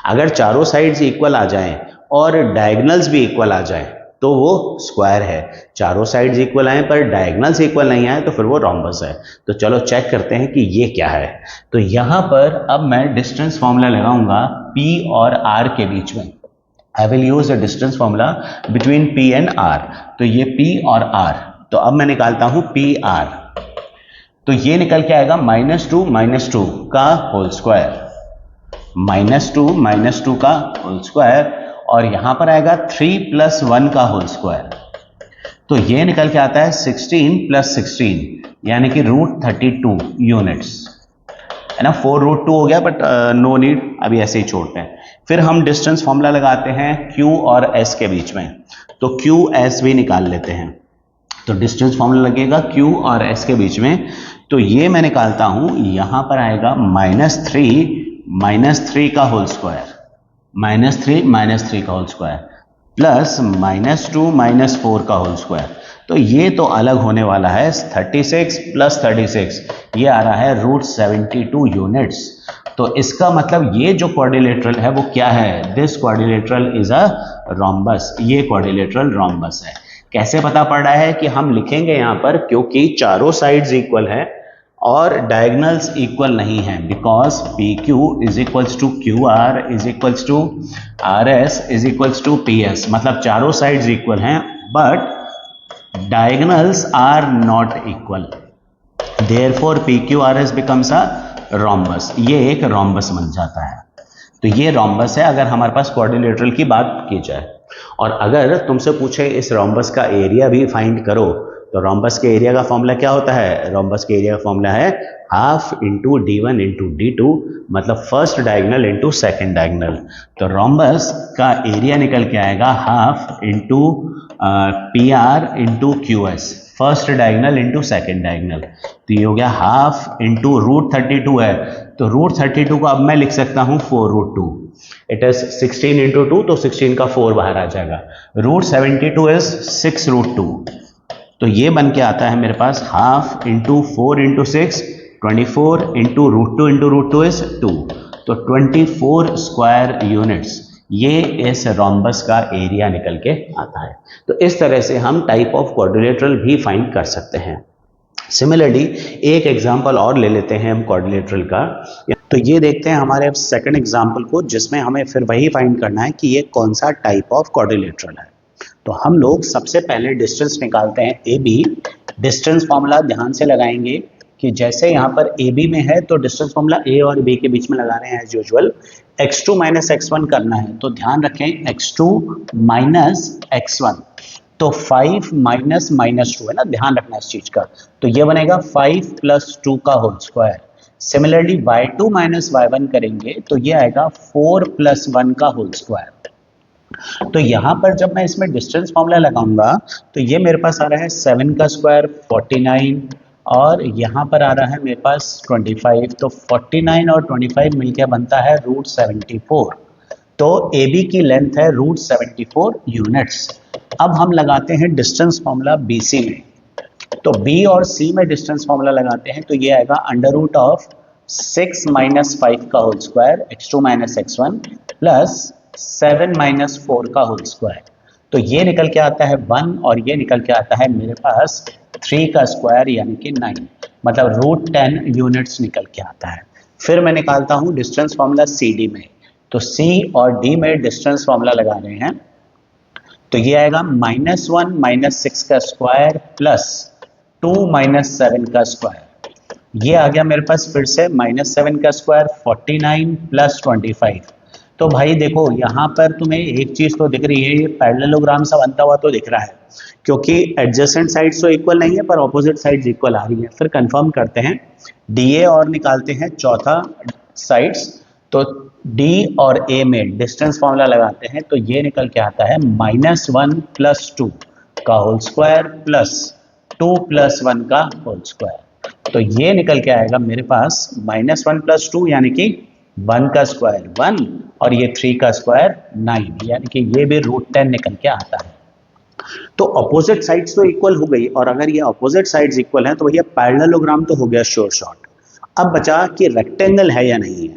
S1: अगर चारों साइड्स इक्वल आ जाएं और डायगोनल्स भी इक्वल आ जाएं तो वो स्क्वायर है, चारों साइड्स इक्वल आए पर डायगोनल्स इक्वल नहीं आए तो फिर वो रोम्बस है। तो चलो चेक करते हैं कि ये क्या है। तो यहां पर अब मैं डिस्टेंस फॉर्मूला लगाऊंगा P और R के बीच में। I will use a distance formula between P and R। तो ये P और R, तो अब मैं निकालता हूं PR। तो ये निकल के आएगा -2 का होल स्क्वायर, -2 का होल स्क्वायर, और यहां पर आएगा 3 + 1 का होल स्क्वायर। तो ये निकल के आता है 16 + 16 यानी कि √32 यूनिट्स, है ना। 4√2 हो गया, बट नो नीड, अभी ऐसे ही छोड़ते हैं। फिर हम डिस्टेंस फॉर्मूला लगाते हैं Q और S के बीच में, तो QS भी निकाल लेते हैं। तो डिस्टेंस फॉर्मूला लगेगा Q और S के बीच में, तो ये मैं निकालता हूं, यहां पर आएगा -3 का होल स्क्वायर, -3 का होल स्क्वायर प्लस -2 -4 का होल स्क्वायर। तो ये तो अलग होने वाला है, 36 + 36 ये आ रहा है √72 यूनिट्स। तो इसका मतलब ये जो क्वाड्रिलेटरल है वो क्या है, this quadrilateral is a rhombus, ये क्वाड्रिलेटरल रोम्बस है। कैसे पता पड़ रहा है कि हम लिखेंगे यहां पर, क्योंकि चारों साइड्स इक्वल है और डायगोनल्स इक्वल नहीं है, because P Q is equals to Q R is equals to R S is equals to P S, मतलब चारों साइड्स इक्वल हैं but diagonals are not equal, therefore PQRS becomes a rhombus, ये एक rhombus बन जाता है। तो ये rhombus है अगर हमारे पास क्वाड्रिलेटरल की बात की जाए। और अगर तुमसे पूछे इस rhombus का एरिया भी फाइंड करो, तो rhombus के एरिया का फॉर्मूला क्या होता है, rhombus के एरिया का फॉर्मूला है half into D1 into D2, मतलब first diagonal into second diagonal. तो rhombus का एरिया निकल के आएगा half into PR into QS, first diagonal into second diagonal. तो ये हो गया हाफ इंटू √32 है, तो √32 को अब मैं लिख सकता हूं 4√2, इट इज 16 इंटू 2, तो 16 का 4 बाहर आ जाएगा, √72 इज 6√2। तो ये बन के आता है मेरे पास half into 4 into 6, 24 into √2 is 2, तो 24 स्क्वायर यूनिट्स, ये इस रोम्बस का एरिया निकल के आता है। तो इस तरह से हम टाइप ऑफ क्वाड्रिलेटरल भी फाइंड कर सकते हैं। सिमिलरली एक एग्जांपल और ले लेते हैं हम क्वाड्रिलेटरल का। तो ये देखते हैं हमारे सेकंड एग्जांपल को, जिसमें हमें फिर वही फाइंड करना है कि ये कौन सा टाइप ऑफ क्वाड्रिलेटरल है। तो हम लोग सबसे पहले डिस्टेंस निकालते हैं ए बी। डिस्टेंस फॉर्मूला ध्यान से लगाएंगे कि जैसे यहाँ पर ए बी में है तो डिस्टेंस फॉर्मूला ए और बी के बीच में लगा रहे हैं एज यूजुअल। x2 - x1 करना है तो ध्यान रखें x2 - x1, तो 5 -2 है ना, ध्यान रखना इस चीज का। तो ये बनेगा 5 + 2 का whole square. Similarly y2 - y1 करेंगे तो ये आएगा 4 + 1 का होल स्क्वायर। तो यहां पर जब मैं इसमें डिस्टेंस फॉर्मूला लगाऊंगा तो ये मेरे पास आ रहा है 7 का स्क्वायर 49, और यहाँ पर आ रहा है मेरे पास 25, तो 49 और 25 मिलकर बनता है √74। तो ए बी की लेंथ है √74 यूनिट्स। अब हम लगाते हैं डिस्टेंस फॉर्मूला बी सी में। तो बी और सी में डिस्टेंस फॉर्मूला लगाते हैं तो ये आएगा √6 - 5 का whole square x2 - x1 plus 7 - 4 का होल स्क्वायर। तो ये निकल के आता है 1 और ये निकल के आता है मेरे पास 3 का स्क्वायर यानी कि 9, मतलब √10 यूनिट्स निकल के आता है। फिर मैं निकालता हूँ डिस्टेंस फॉर्मूला सी डी में। तो सी और डी में डिस्टेंस फॉर्मूला लगा रहे हैं तो ये आएगा -1 - 6 का स्क्वायर प्लस 2 - 7 का स्क्वायर। ये आ गया मेरे पास फिर से -7 का स्क्वायर 49 प्लस 25, तो भाई देखो यहाँ पर तुम्हें एक चीज तो दिख रही है, ये पैरेललोग्राम सा बनता हुआ तो दिख रहा है, क्योंकि एडजेसेंट साइड्स तो इक्वल नहीं है पर ऑपोजिट साइड्स इक्वल आ रही है। फिर कंफर्म करते हैं डीए और निकालते हैं चौथा साइड्स। तो डी और ए में डिस्टेंस फॉर्मूला लगाते हैं, तो ये निकल के आता है -1 + 2 का होल स्क्वायर प्लस 2 + 1 का होल स्क्वायर। तो ये निकल के आएगा मेरे पास -1 + 2 यानी कि 1 का स्क्वायर 1 और ये 3 का स्क्वायर 9, यानी कि ये भी √10 निकल के आता है। तो अपोजिट साइड्स तो इक्वल हो गई, और अगर ये अपोजिट साइड्स इक्वल हैं तो भैया पैरेललोग्राम तो हो गया श्योर शॉट। अब बचा कि रेक्टेंगल है या नहीं है।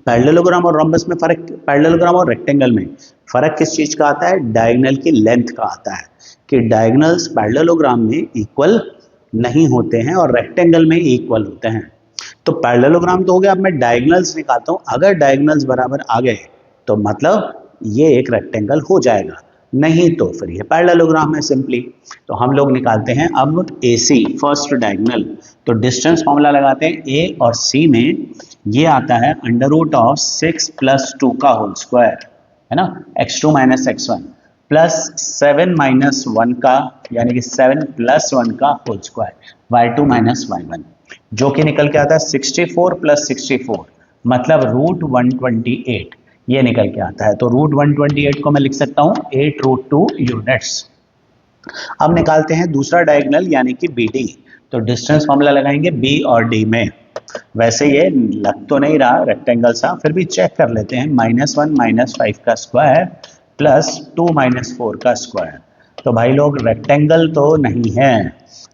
S1: पैरेललोग्राम और रोम्बस में फर्क, पैरेललोग्राम और रेक्टेंगल में फर्क किस चीज का आता है? डायगोनल की लेंथ का आता है, कि डायगोनल्स पैरेललोग्राम में इक्वल नहीं होते हैं और रेक्टेंगल में इक्वल होते हैं। तो पैरेललोग्राम तो हो गया, अब मैं डायगोनल्स निकालता हूं। अगर डायगोनल्स बराबर आ गए तो मतलब ये एक रेक्टेंगल हो जाएगा, नहीं तो फिर ये पैरेललोग्राम है सिंपली। तो हम लोग निकालते हैं अब AC फर्स्ट डायगोनल। तो डिस्टेंस फॉर्मूला लगाते हैं A और C में, ये आता है √6 + 2 का होल स्क्वायर, है ना, x2 - x1 प्लस 7 - 1 का, यानी कि 7 + 1 का होल स्क्वायर, y2 - y1, जो कि निकल के आता है 64 + 64 मतलब √128, ये निकल के आता है। तो √128 को मैं लिख सकता हूँ 8√2 यूनिट्स। अब निकालते हैं दूसरा डायगोनल यानी कि BD। तो डिस्टेंस फॉर्मूला लगाएंगे B और D में। वैसे ये लग तो नहीं रहा रेक्टेंगल सा, फिर भी चेक कर लेते हैं। -1 - 5 का स्क्वायर प्लस 2 - 4 का स्क्वायर। तो भाई लोग रेक्टेंगल तो नहीं है,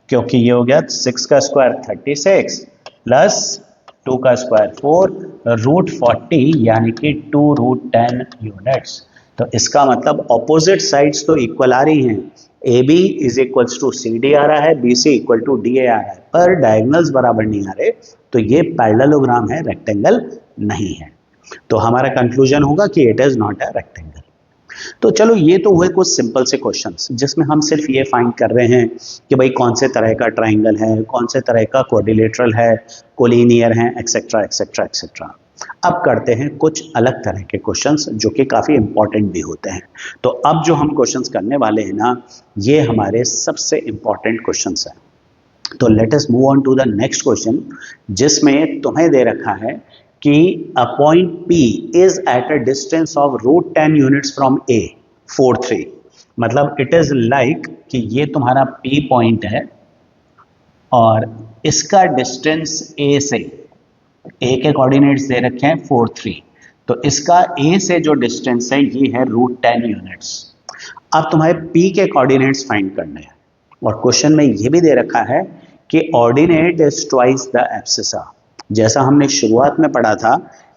S1: क्योंकि ये हो गया 6 का स्क्वायर 36 प्लस 2 का स्क्वायर 4 √40 यानी कि 2√10 यूनिट्स। तो इसका मतलब ऑपोजिट साइड्स तो इक्वल आ रही हैं, AB is equals to CD आ रहा है, BC इक्वल टू DA आ रहा है, पर डायगोनल्स बराबर नहीं आ रहे, तो ये पैरेललोग्राम है, रेक्टेंगल नहीं है। तो हमारा कंक्लूजन होगा कि it is not a rectangle. तो चलो ये तो हुए कुछ सिंपल से क्वेश्चंस जिसमें हम सिर्फ ये फाइंड कर रहे हैं कि भाई कौन से तरह का ट्राइंगल है, कौन से तरह का क्वाड्रिलेटरल है, कोलिनियर है, एक्सेट्रा एक्सेट्रा एक्सेट्रा। अब करते हैं कुछ अलग तरह के क्वेश्चंस जो कि काफ़ी इंपॉर्टेंट भी होते हैं। तो अब जो हम क्वेश्चंस करने वाले हैं ना, ये हमारे सबसे इंपॉर्टेंट क्वेश्चंस हैं। तो let us move on to the next question, जिसमें तुम्हें दे रखा है कि a point P is at a distance of √10 units from A 4 3। मतलब इट इज लाइक कि ये तुम्हारा P पॉइंट है और इसका डिस्टेंस A से, A के कोऑर्डिनेट्स दे रखे हैं 4 3, तो इसका A से जो डिस्टेंस है ये है √10 यूनिट्स। अब तुम्हारे P के कोऑर्डिनेट्स फाइंड करने हैं, और क्वेश्चन में ये भी दे रखा है कि ordinate is twice the abscissa. जैसा हमने शुरुआत में पढ़ा था,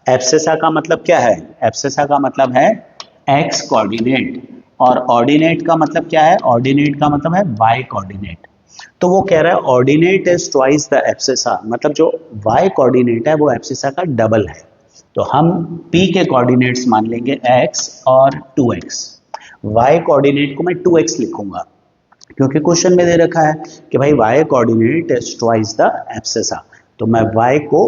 S1: एब्सिसा का मतलब क्या है? एब्सिसा का मतलब है x कोऑर्डिनेट, और ऑर्डिनेट का मतलब क्या है? ऑर्डिनेट का मतलब है y कोऑर्डिनेट। तो वो कह रहा है ordinate is twice the abscissa, मतलब जो y कोऑर्डिनेट है वो एब्सिसा का डबल है। तो हम P के कोऑर्डिनेट्स मान लेंगे x और 2x, y कोऑर्डिनेट को मैं 2x लिखूंगा, क्योंकि क्वेश्चन में दे रखा है कि भाई y coordinate is twice the abscissa, तो मैं y को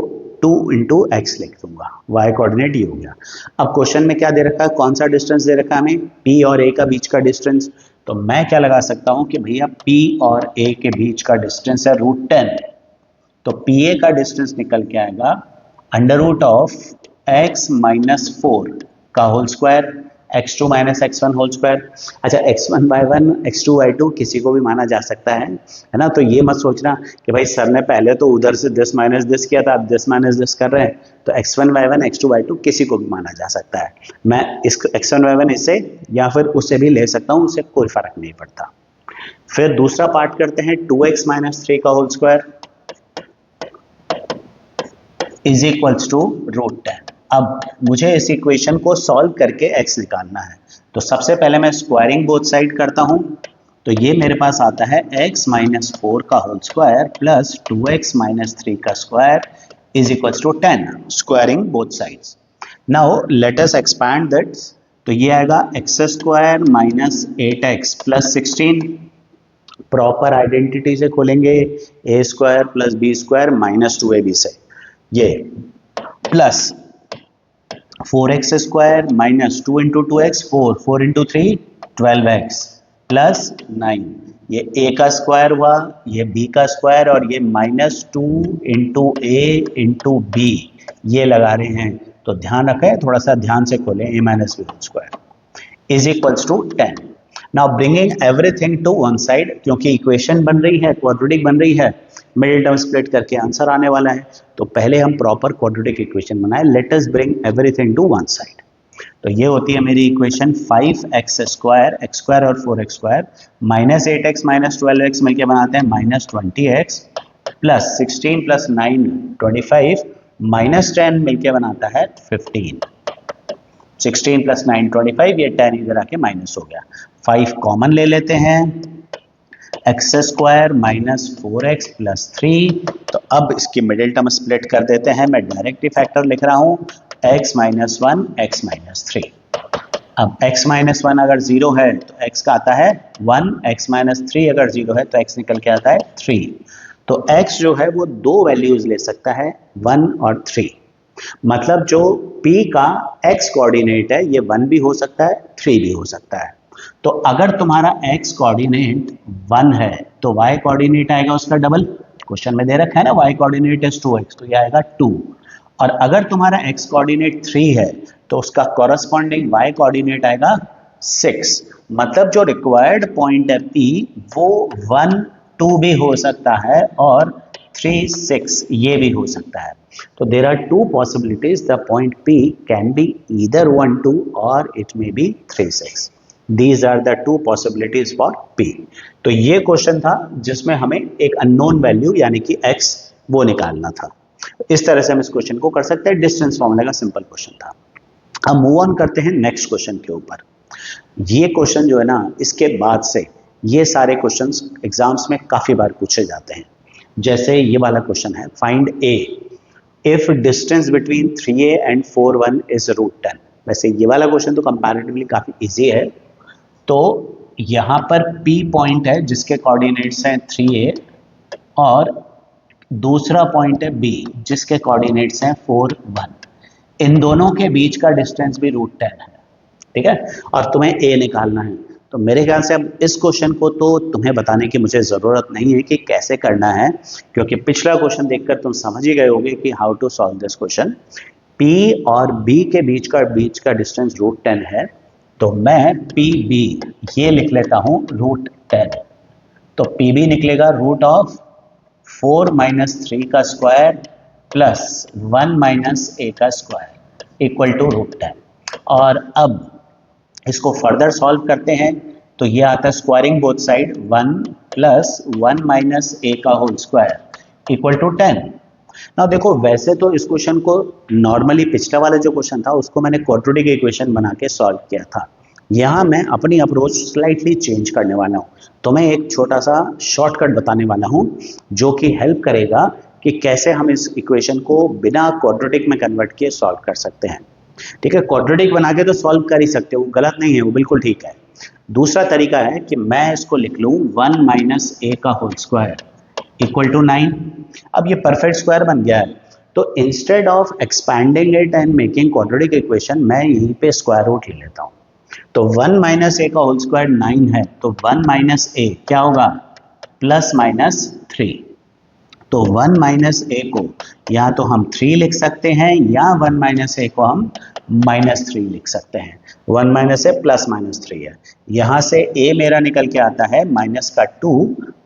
S1: 2 × x लिख दूंगा, y कोऑर्डिनेट ये हो गया। अब क्वेश्चन में क्या दे रखा है, कौन सा डिस्टेंस दे रखा है हमें? P और A का बीच का डिस्टेंस। तो मैं क्या लगा सकता हूं कि भैया P और A के बीच का डिस्टेंस है √10, तो PA का डिस्टेंस निकल के आएगा √x - 4 का whole square, x2 - x1 whole square. अच्छा, x1 y1 x2 y2 किसी को भी माना जा सकता है ना। तो ये मत सोचना कि भाई सर ने पहले तो उधर से दिस माइनस दिस किया था, अब दिस माइनस दिस कर रहे हैं। तो x1 y1 x2 y2 किसी को भी माना जा सकता है। मैं इस x1 y1 इससे या फिर उससे भी ले सकता हूँ, उससे कोई फर्क नहीं पड़ता। फिर दूसरा पार्ट करते हैं, 2x - 3 का whole square is equals to √10। अब मुझे इस इक्वेशन को सॉल्व करके x निकालना है। तो सबसे पहले मैं स्क्वायरिंग बोथ साइड करता हूं, तो ये मेरे पास आता है x - 4 का होल स्क्वायर प्लस 2x - 3 का square is equals to 10, squaring both sides. Now let us expand that. तो ये आएगा x² minus 8x plus 16, proper identity से खोलेंगे, a² plus b² minus 2ab से, ये plus 4x square minus 2 into 2x 4, 4 into 3 12x plus 9, ये a का square हुआ, ये b का स्क्वायर, और ये minus 2 into a into b ये लगा रहे हैं। तो ध्यान रखें, थोड़ा सा ध्यान से खोलें, a minus b square is equals to 10। Now bringing everything to one side, क्योंकि इक्वेशन बन रही है, क्वाड्रेटिक बन रही है, मिडिल टर्म स्प्लिट करके आंसर आने वाला है। तो पहले हम प्रॉपर क्वाड्रेटिक इक्वेशन बनाए। Let us bring everything to one side. तो ये होती है मेरी equation 5x square, x square और 4x square minus 8x minus 12x मिलकर बनाते हैं minus 20x plus 16 plus 9 25 minus 10 मिलकर बनाता है 15। 16 प्लस 9 25, ये 10 इधर आके माइनस हो गया। 5 कॉमन ले लेते हैं, x square minus 4x plus 3। तो अब इसकी मिडिल टर्म स्प्लिट कर देते हैं, मैं डायरेक्ट फैक्टर लिख रहा हूं, x माइनस 1 एक्स माइनस 3। अब x माइनस 1 अगर 0 है तो x का आता है 1, x माइनस 3 अगर 0 है तो x निकल के आता है 3। तो x जो है वो दो वैल्यूज ले सकता है, 1 और 3। मतलब जो p का x कोऑर्डिनेट है ये 1 भी हो सकता है, 3 भी हो सकता है। तो अगर तुम्हारा x कोऑर्डिनेट 1 है तो y कोऑर्डिनेट आएगा उसका डबल, क्वेश्चन में दे रखा है ना y कोऑर्डिनेट इज 2x, तो ये आएगा 2। और अगर तुम्हारा x कोऑर्डिनेट 3 है तो उसका कॉरस्पॉन्डिंग y कोऑर्डिनेट आएगा 6। मतलब जो रिक्वायर्ड पॉइंट है P वो 1 2 भी हो सकता है और 3 6 ये भी हो सकता है। तो there are two possibilities, the point P can be either 1 2 or it may be 3 6. These are the two possibilities for P. तो ये क्वेश्चन था जिसमें हमें एक अननोन वैल्यू यानी कि x वो निकालना था। इस तरह से हम इस क्वेश्चन को कर सकते हैं, डिस्टेंस फॉर्मूला का सिंपल क्वेश्चन था। अब मूव ऑन करते हैं नेक्स्ट क्वेश्चन के ऊपर। ये क्वेश्चन जो है ना, इसके बाद से ये सारे क्वेश्चंस एग्जाम्स में काफी बार पूछे जाते हैं। जैसे ये वाला क्वेश्चन है, find a if distance between 3a and 4 1 is √10। वैसे ये वाला क्वेश्चन तो कंपैरेटिवली काफी इजी है। तो यहाँ पर P पॉइंट है जिसके कोऑर्डिनेट्स हैं 3a और दूसरा पॉइंट है B जिसके कोऑर्डिनेट्स हैं 4 1। इन दोनों के बीच का डिस्टेंस भी √10 है, ठीक है, और तुम्हें A निकालना है। तो मेरे ख्याल से अब इस क्वेश्चन को तो तुम्हें बताने की मुझे ज़रूरत नहीं है कि कैसे करना है, क्योंकि पिछला क्वेश्चन देखकर तुम समझ ही गए होगे कि how to solve this question. P और B के बीच का डिस्टेंस √10 है, तो मैं PB ये लिख लेता हूँ √10। तो PB निकलेगा रूट ऑफ 4 माइनस 3 का स्क्वायर प्लस 1 माइनस a का स्क्वायर इक्वल टू √10। और अब इसको फर्दर सॉल्व करते हैं तो ये आता है squaring both side, 1 plus 1 minus a का होल स्क्वायर इक्वल टू 10। ना देखो, वैसे तो इस क्वेश्चन को नॉर्मली पिछला वाला जो क्वेश्चन था उसको मैंने क्वाड्रेटिक इक्वेशन बना के सॉल्व किया था। यहाँ मैं अपनी अप्रोच स्लाइटली चेंज करने वाला हूँ। तो मैं एक छोटा सा शॉर्टकट बताने वाला हूँ जो कि हेल्प करेगा कि कैसे हम इस इक्वेशन को बिना क्वाड्रेटिक में कन्वर्ट किए सॉल्व कर सकते हैं। ठीक है, क्वाड्रेटिक बना के तो सॉल्व कर ही सकते हो, गलत नहीं है, वो बिल्कुल ठीक है। दूसरा तरीका है कि मैं इसको लिख लूँ 1 माइनस a का होल स्क्वायर इक्वल टू 9। अब ये परफेक्ट स्क्वायर बन गया है, तो instead of expanding it and making quadratic equation मैं यहीं पे स्क्वायर रूट ले लेता हूँ। तो 1 माइनस a का होल स्क्वायर 9 है, तो 1 माइनस a क्या होगा, प्लस माइनस 3। तो 1 माइनस a को या तो हम 3 लिख सकते हैं या 1 माइनस a को हम माइनस 3 लिख सकते हैं। 1 माइनस a प्लस माइनस 3 है। यहाँ से a मेरा निकल के आता है माइनस का 2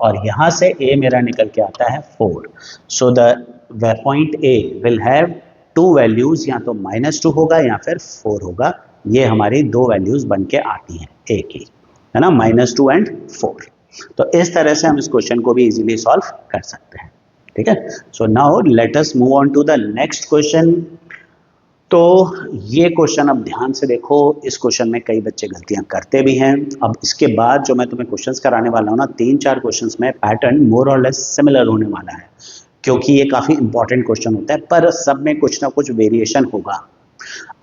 S1: और यहाँ से a मेरा निकल के आता है 4। So the point a will have to values, या तो -2 होगा या फिर 4 होगा। ये हमारी दो वैल्यूज बन के आती हैं a की, है ना, -2 एंड 4। तो इस तरह से हम इस क्वेश्चन को भी इजीली सॉल्व कर सकते हैं। ठीक है, so now let us move on to the next question. तो ये क्वेश्चन अब ध्यान से देखो, इस क्वेश्चन में कई बच्चे गलतियां करते भी हैं। अब इसके बाद जो मैं तुम्हें क्वेश्चंस कराने वाला हूँ ना, 3-4 क्वेश्चंस में पैटर्न मोर और लेस सिमिलर होने वाला है, क्योंकि ये काफी इंपॉर्टेंट क्वेश्चन होता है, पर सब में कुछ ना कुछ वेरिएशन होगा।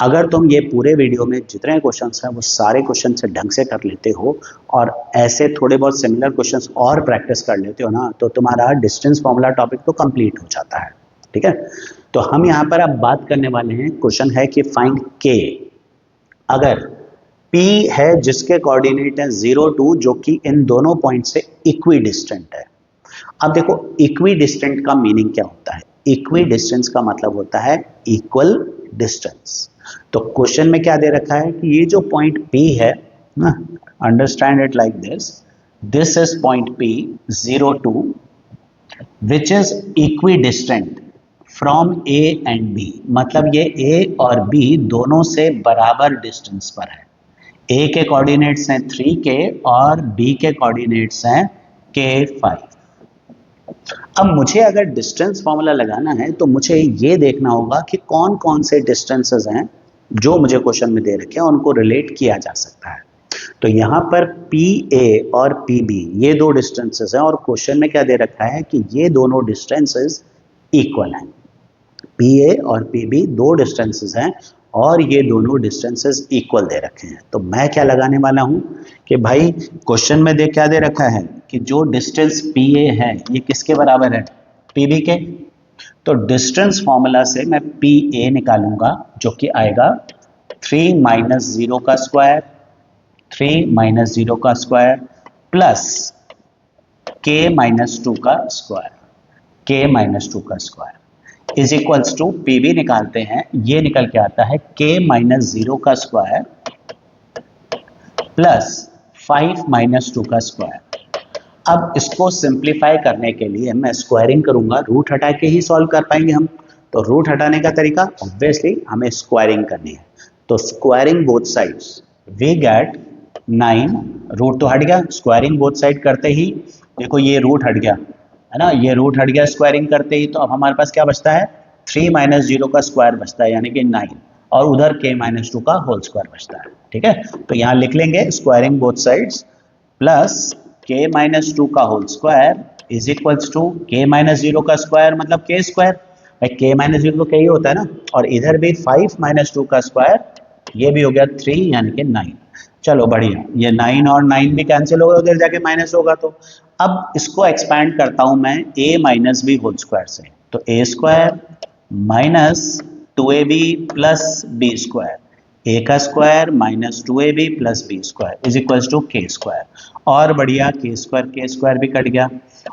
S1: अगर तुम ये पूरे वीडियो में जितने क्वेश्चंस हैं वो सारे क्वेश्चन से ढंग से कर लेते हो और ऐसे थोड़े बहुत सिमिलर क्वेश्चंस और प्रैक्टिस कर लेते हो ना, तो तुम्हारा डिस्टेंस फॉर्मूला टॉपिक तो कंप्लीट हो जाता है। ठीक है, तो हम यहाँ पर अब बात करने वाले हैं, क्वेश्चन है कि फाइंड के। अगर P है जिसके कोऑर्डिनेट है 0 2 जो कि इन दोनों पॉइंट से इक्वी डिस्टेंट है। अब देखो इक्वी डिस्टेंट का मीनिंग क्या होता है? इक्वी डिस्टेंस का मतलब होता है इक्वल डिस्टेंस। तो क्वेश्चन में क्या दे रखा है कि ये जो पॉइंट P है ना, understand it like this is point P 0 2 which is equi distant from A and B। मतलब ये A और B दोनों से बराबर डिस्टेंस पर है। A के कोऑर्डिनेट्स हैं 3K और B के कोऑर्डिनेट्स हैं K5। अब मुझे अगर डिस्टेंस फॉर्मूला लगाना है तो मुझे ये देखना होगा कि कौन कौन से डिस्टेंसेस हैं जो मुझे क्वेश्चन में दे रखे हैं, उनको रिलेट किया जा सकता है। तो यहाँ पर PA और PB ये दो डिस्टेंसेस हैं और क्वेश्चन में क्या दे रखा है कि ये दोनों डिस्टेंसेस इक्वल हैं। PA और PB दो डिस्टेंसेस हैं और ये दोनों डिस्टेंसेस इक्वल दे रखे हैं। तो मैं क्या लगाने वाला हूं कि भाई क्वेश्चन में क्या दे रखा है कि जो डिस्टेंस PA है ये किसके बराबर है? PB के। तो डिस्टेंस फॉर्मूला से मैं PA निकालूंगा जो कि आएगा 3 माइनस 0 का स्क्वायर, 3 माइनस 0 का स्क्वायर प्लस K माइनस 2 का स्क्वायर, K माइनस 2 का square is equals to PB निकालते हैं, ये निकल के आता है K माइनस 0 का स्क्वायर प्लस 5 माइनस 2 का स्क्वायर। अब इसको सिंप्लीफाई करने के लिए मैं स्क्वायरिंग करूंगा, रूट हटा के ही सॉल्व कर पाएंगे हम। तो रूट हटाने का तरीका ऑब्वियसली हमें स्क्वायरिंग करनी है। तो squaring both sides we get 9, root तो हट गया, स्क्वायरिंग बोथ साइड करते ही देखो ये रूट हट गया है ना, ये रूट हट गया स्क्वायरिंग करते ही। तो अब हमारे पास क्या बचता है? 3 माइनस 0 का स्क्वायर बचता है यानी कि 9 और उधर K माइनस 2 का होल स्क्वायर बचता है। ठीक है, तो यहाँ लिख लेंगे squaring both sides plus K minus 2 का whole square is equals to K minus 0 का स्क्वायर मतलब K स्क्वायर, भाई K माइनस 0 तो K ही होता है ना, और इधर भी 5 माइनस 2 का स्क्वायर, ये भी हो गया 3 यानी कि 9। चलो बढ़िया, ये 9 और 9 भी कैंसिल होगा, उधर जाके माइनस होगा। तो अब इसको एक्सपैंड करता हूं मैं a minus b whole square से। तो a square minus 2ab plus b square, a का square minus 2ab plus b square is equals to k square. और बढ़िया k स्क्वायर भी कट गया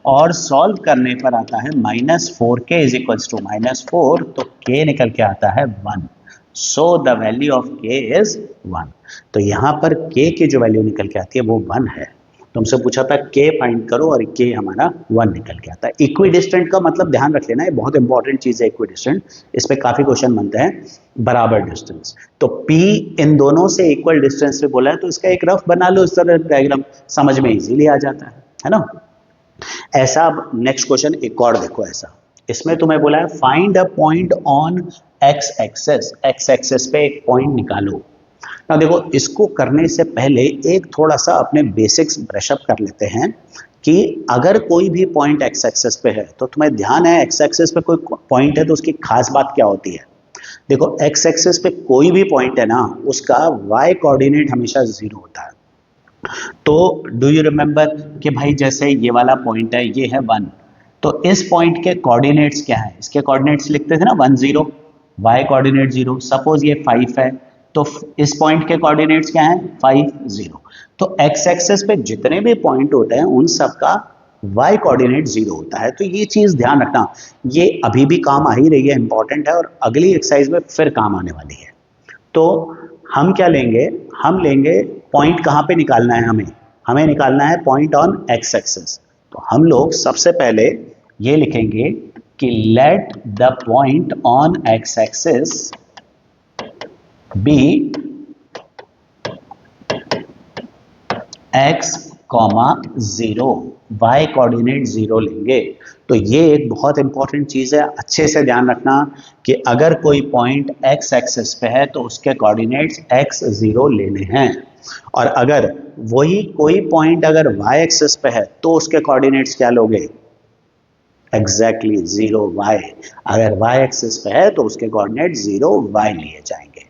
S1: और सॉल्व करने पर आता है minus 4k is equals to minus 4, तो k निकल के आता है 1। So the value of k is 1। तो यहाँ पर k की जो वैल्यू निकल के आती है वो 1 है। तुमसे पूछा था k फाइंड करो और k हमारा 1 निकल के आता है। इक्विडिस्टेंट का मतलब ध्यान रख लेना, ये बहुत इंपॉर्टेंट चीज है इक्विडिस्टेंट, इस पे काफी क्वेश्चन बनते हैं। बराबर डिस्टेंस, तो p इन दोनों से इक्वल डिस्टेंस पे बोला है तो इसका एक रफ बना लो, इस तरह डायग्राम समझ में इजीली आ जाता है ना। ऐसा अब नेक्स्ट क्वेश्चन एक और देखो, ऐसा इसमें तुम्हें बोला है find a point on x axis, x axis पे एक पॉइंट निकालो। ना देखो, इसको करने से पहले एक थोड़ा सा अपने बेसिक्स ब्रशअप कर लेते हैं कि अगर कोई भी पॉइंट एक्स एक्सेस पे है तो तुम्हें ध्यान है एक्स एक्सेस पे कोई पॉइंट है तो उसकी खास बात क्या होती है। देखो एक्स एक्सेस पे कोई भी पॉइंट है ना, उसका वाई कोऑर्डिनेट हमेशा 0 होता है। तो डू यू रिमेंबर कि भाई जैसे ये वाला पॉइंट है, ये है 1, तो इस पॉइंट के कोऑर्डिनेट्स क्या है? इसके कोऑर्डिनेट्स लिखते थे ना 1 0, वाई कोऑर्डिनेट 0। सपोज ये 5 है तो इस पॉइंट के कोऑर्डिनेट्स क्या हैं? 5 0। तो एक्स एक्सेस पे जितने भी पॉइंट होते हैं उन सब का वाई कोऑर्डिनेट 0 होता है। तो ये चीज ध्यान रखना, ये अभी भी काम आ ही रही है, इंपॉर्टेंट है और अगली एक्सरसाइज में फिर काम आने वाली है। तो हम क्या लेंगे? हम लेंगे पॉइंट कहाँ पे निकालना है हमें? हमें निकालना है पॉइंट ऑन एक्स एक्सेस। तो हम लोग सबसे पहले ये लिखेंगे कि let the point on x axis be x, 0, y coordinate 0 लेंगे। तो ये एक बहुत इंपॉर्टेंट चीज है, अच्छे से ध्यान रखना कि अगर कोई पॉइंट x एक्सिस पे है तो उसके कोऑर्डिनेट्स x 0 लेने हैं, और अगर वही कोई पॉइंट अगर y एक्सिस पे है तो उसके कोऑर्डिनेट्स क्या लोगे? Exactly 0 y। अगर y एक्सिस पे है तो उसके कोऑर्डिनेट 0 y लिए जाएंगे।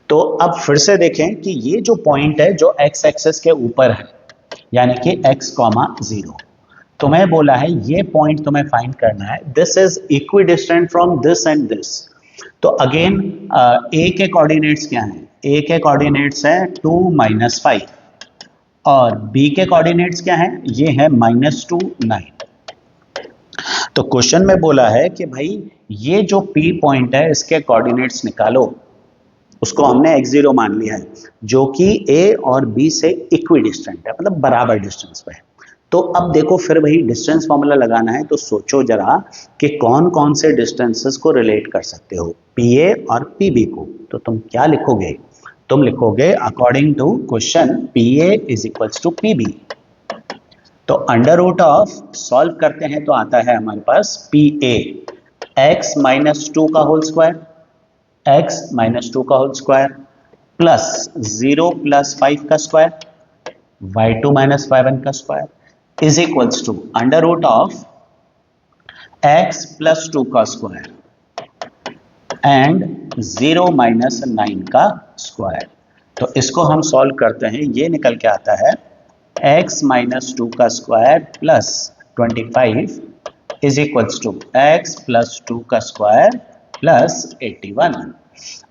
S1: तो अब फिर से देखें कि ये जो पॉइंट है जो x एक्सिस के ऊपर है यानी कि x, 0, तुम्हें बोला है ये पॉइंट तुम्हें फाइंड करना है, this is equidistant from this and this. तो अगेन ए के कोऑर्डिनेट्स क्या हैं? ए के कोऑर्डिनेट्स है 2 -5 और बी के कोऑर्डिनेट्स क्या हैं? ये है -2 9। तो क्वेश्चन में बोला है कि भाई ये जो पी पॉइंट है इसके कोऑर्डिनेट्स निकालो, उसको हमने x0 मान लिया है जो कि ए और बी से इक्विडिस्टेंट है, मतलब बराबर डिस्टेंस पे है। तो अब देखो फिर वही डिस्टेंस फॉर्मूला लगाना है, तो सोचो जरा कि कौन कौन से डिस्टेंसेस को रिलेट कर सकते हो पी ए और पी बी को। तो तुम क्या लिखोगे? तुम लिखोगे according to question P A is equals to P B. तो अंडर रूट ऑफ सॉल्व करते हैं तो आता है हमारे पास पी ए एक्स -2 का होल स्क्वायर, x -2 का होल स्क्वायर प्लस 0 + 5 का स्क्वायर, y2 - y1 का square is equals to under root of x + 2 का स्क्वायर एंड 0 - 9 का स्क्वायर। तो इसको हम सॉल्व करते हैं, ये निकल के आता है x -2 का square plus 25 is equals to x + 2 का स्क्वायर प्लस 81।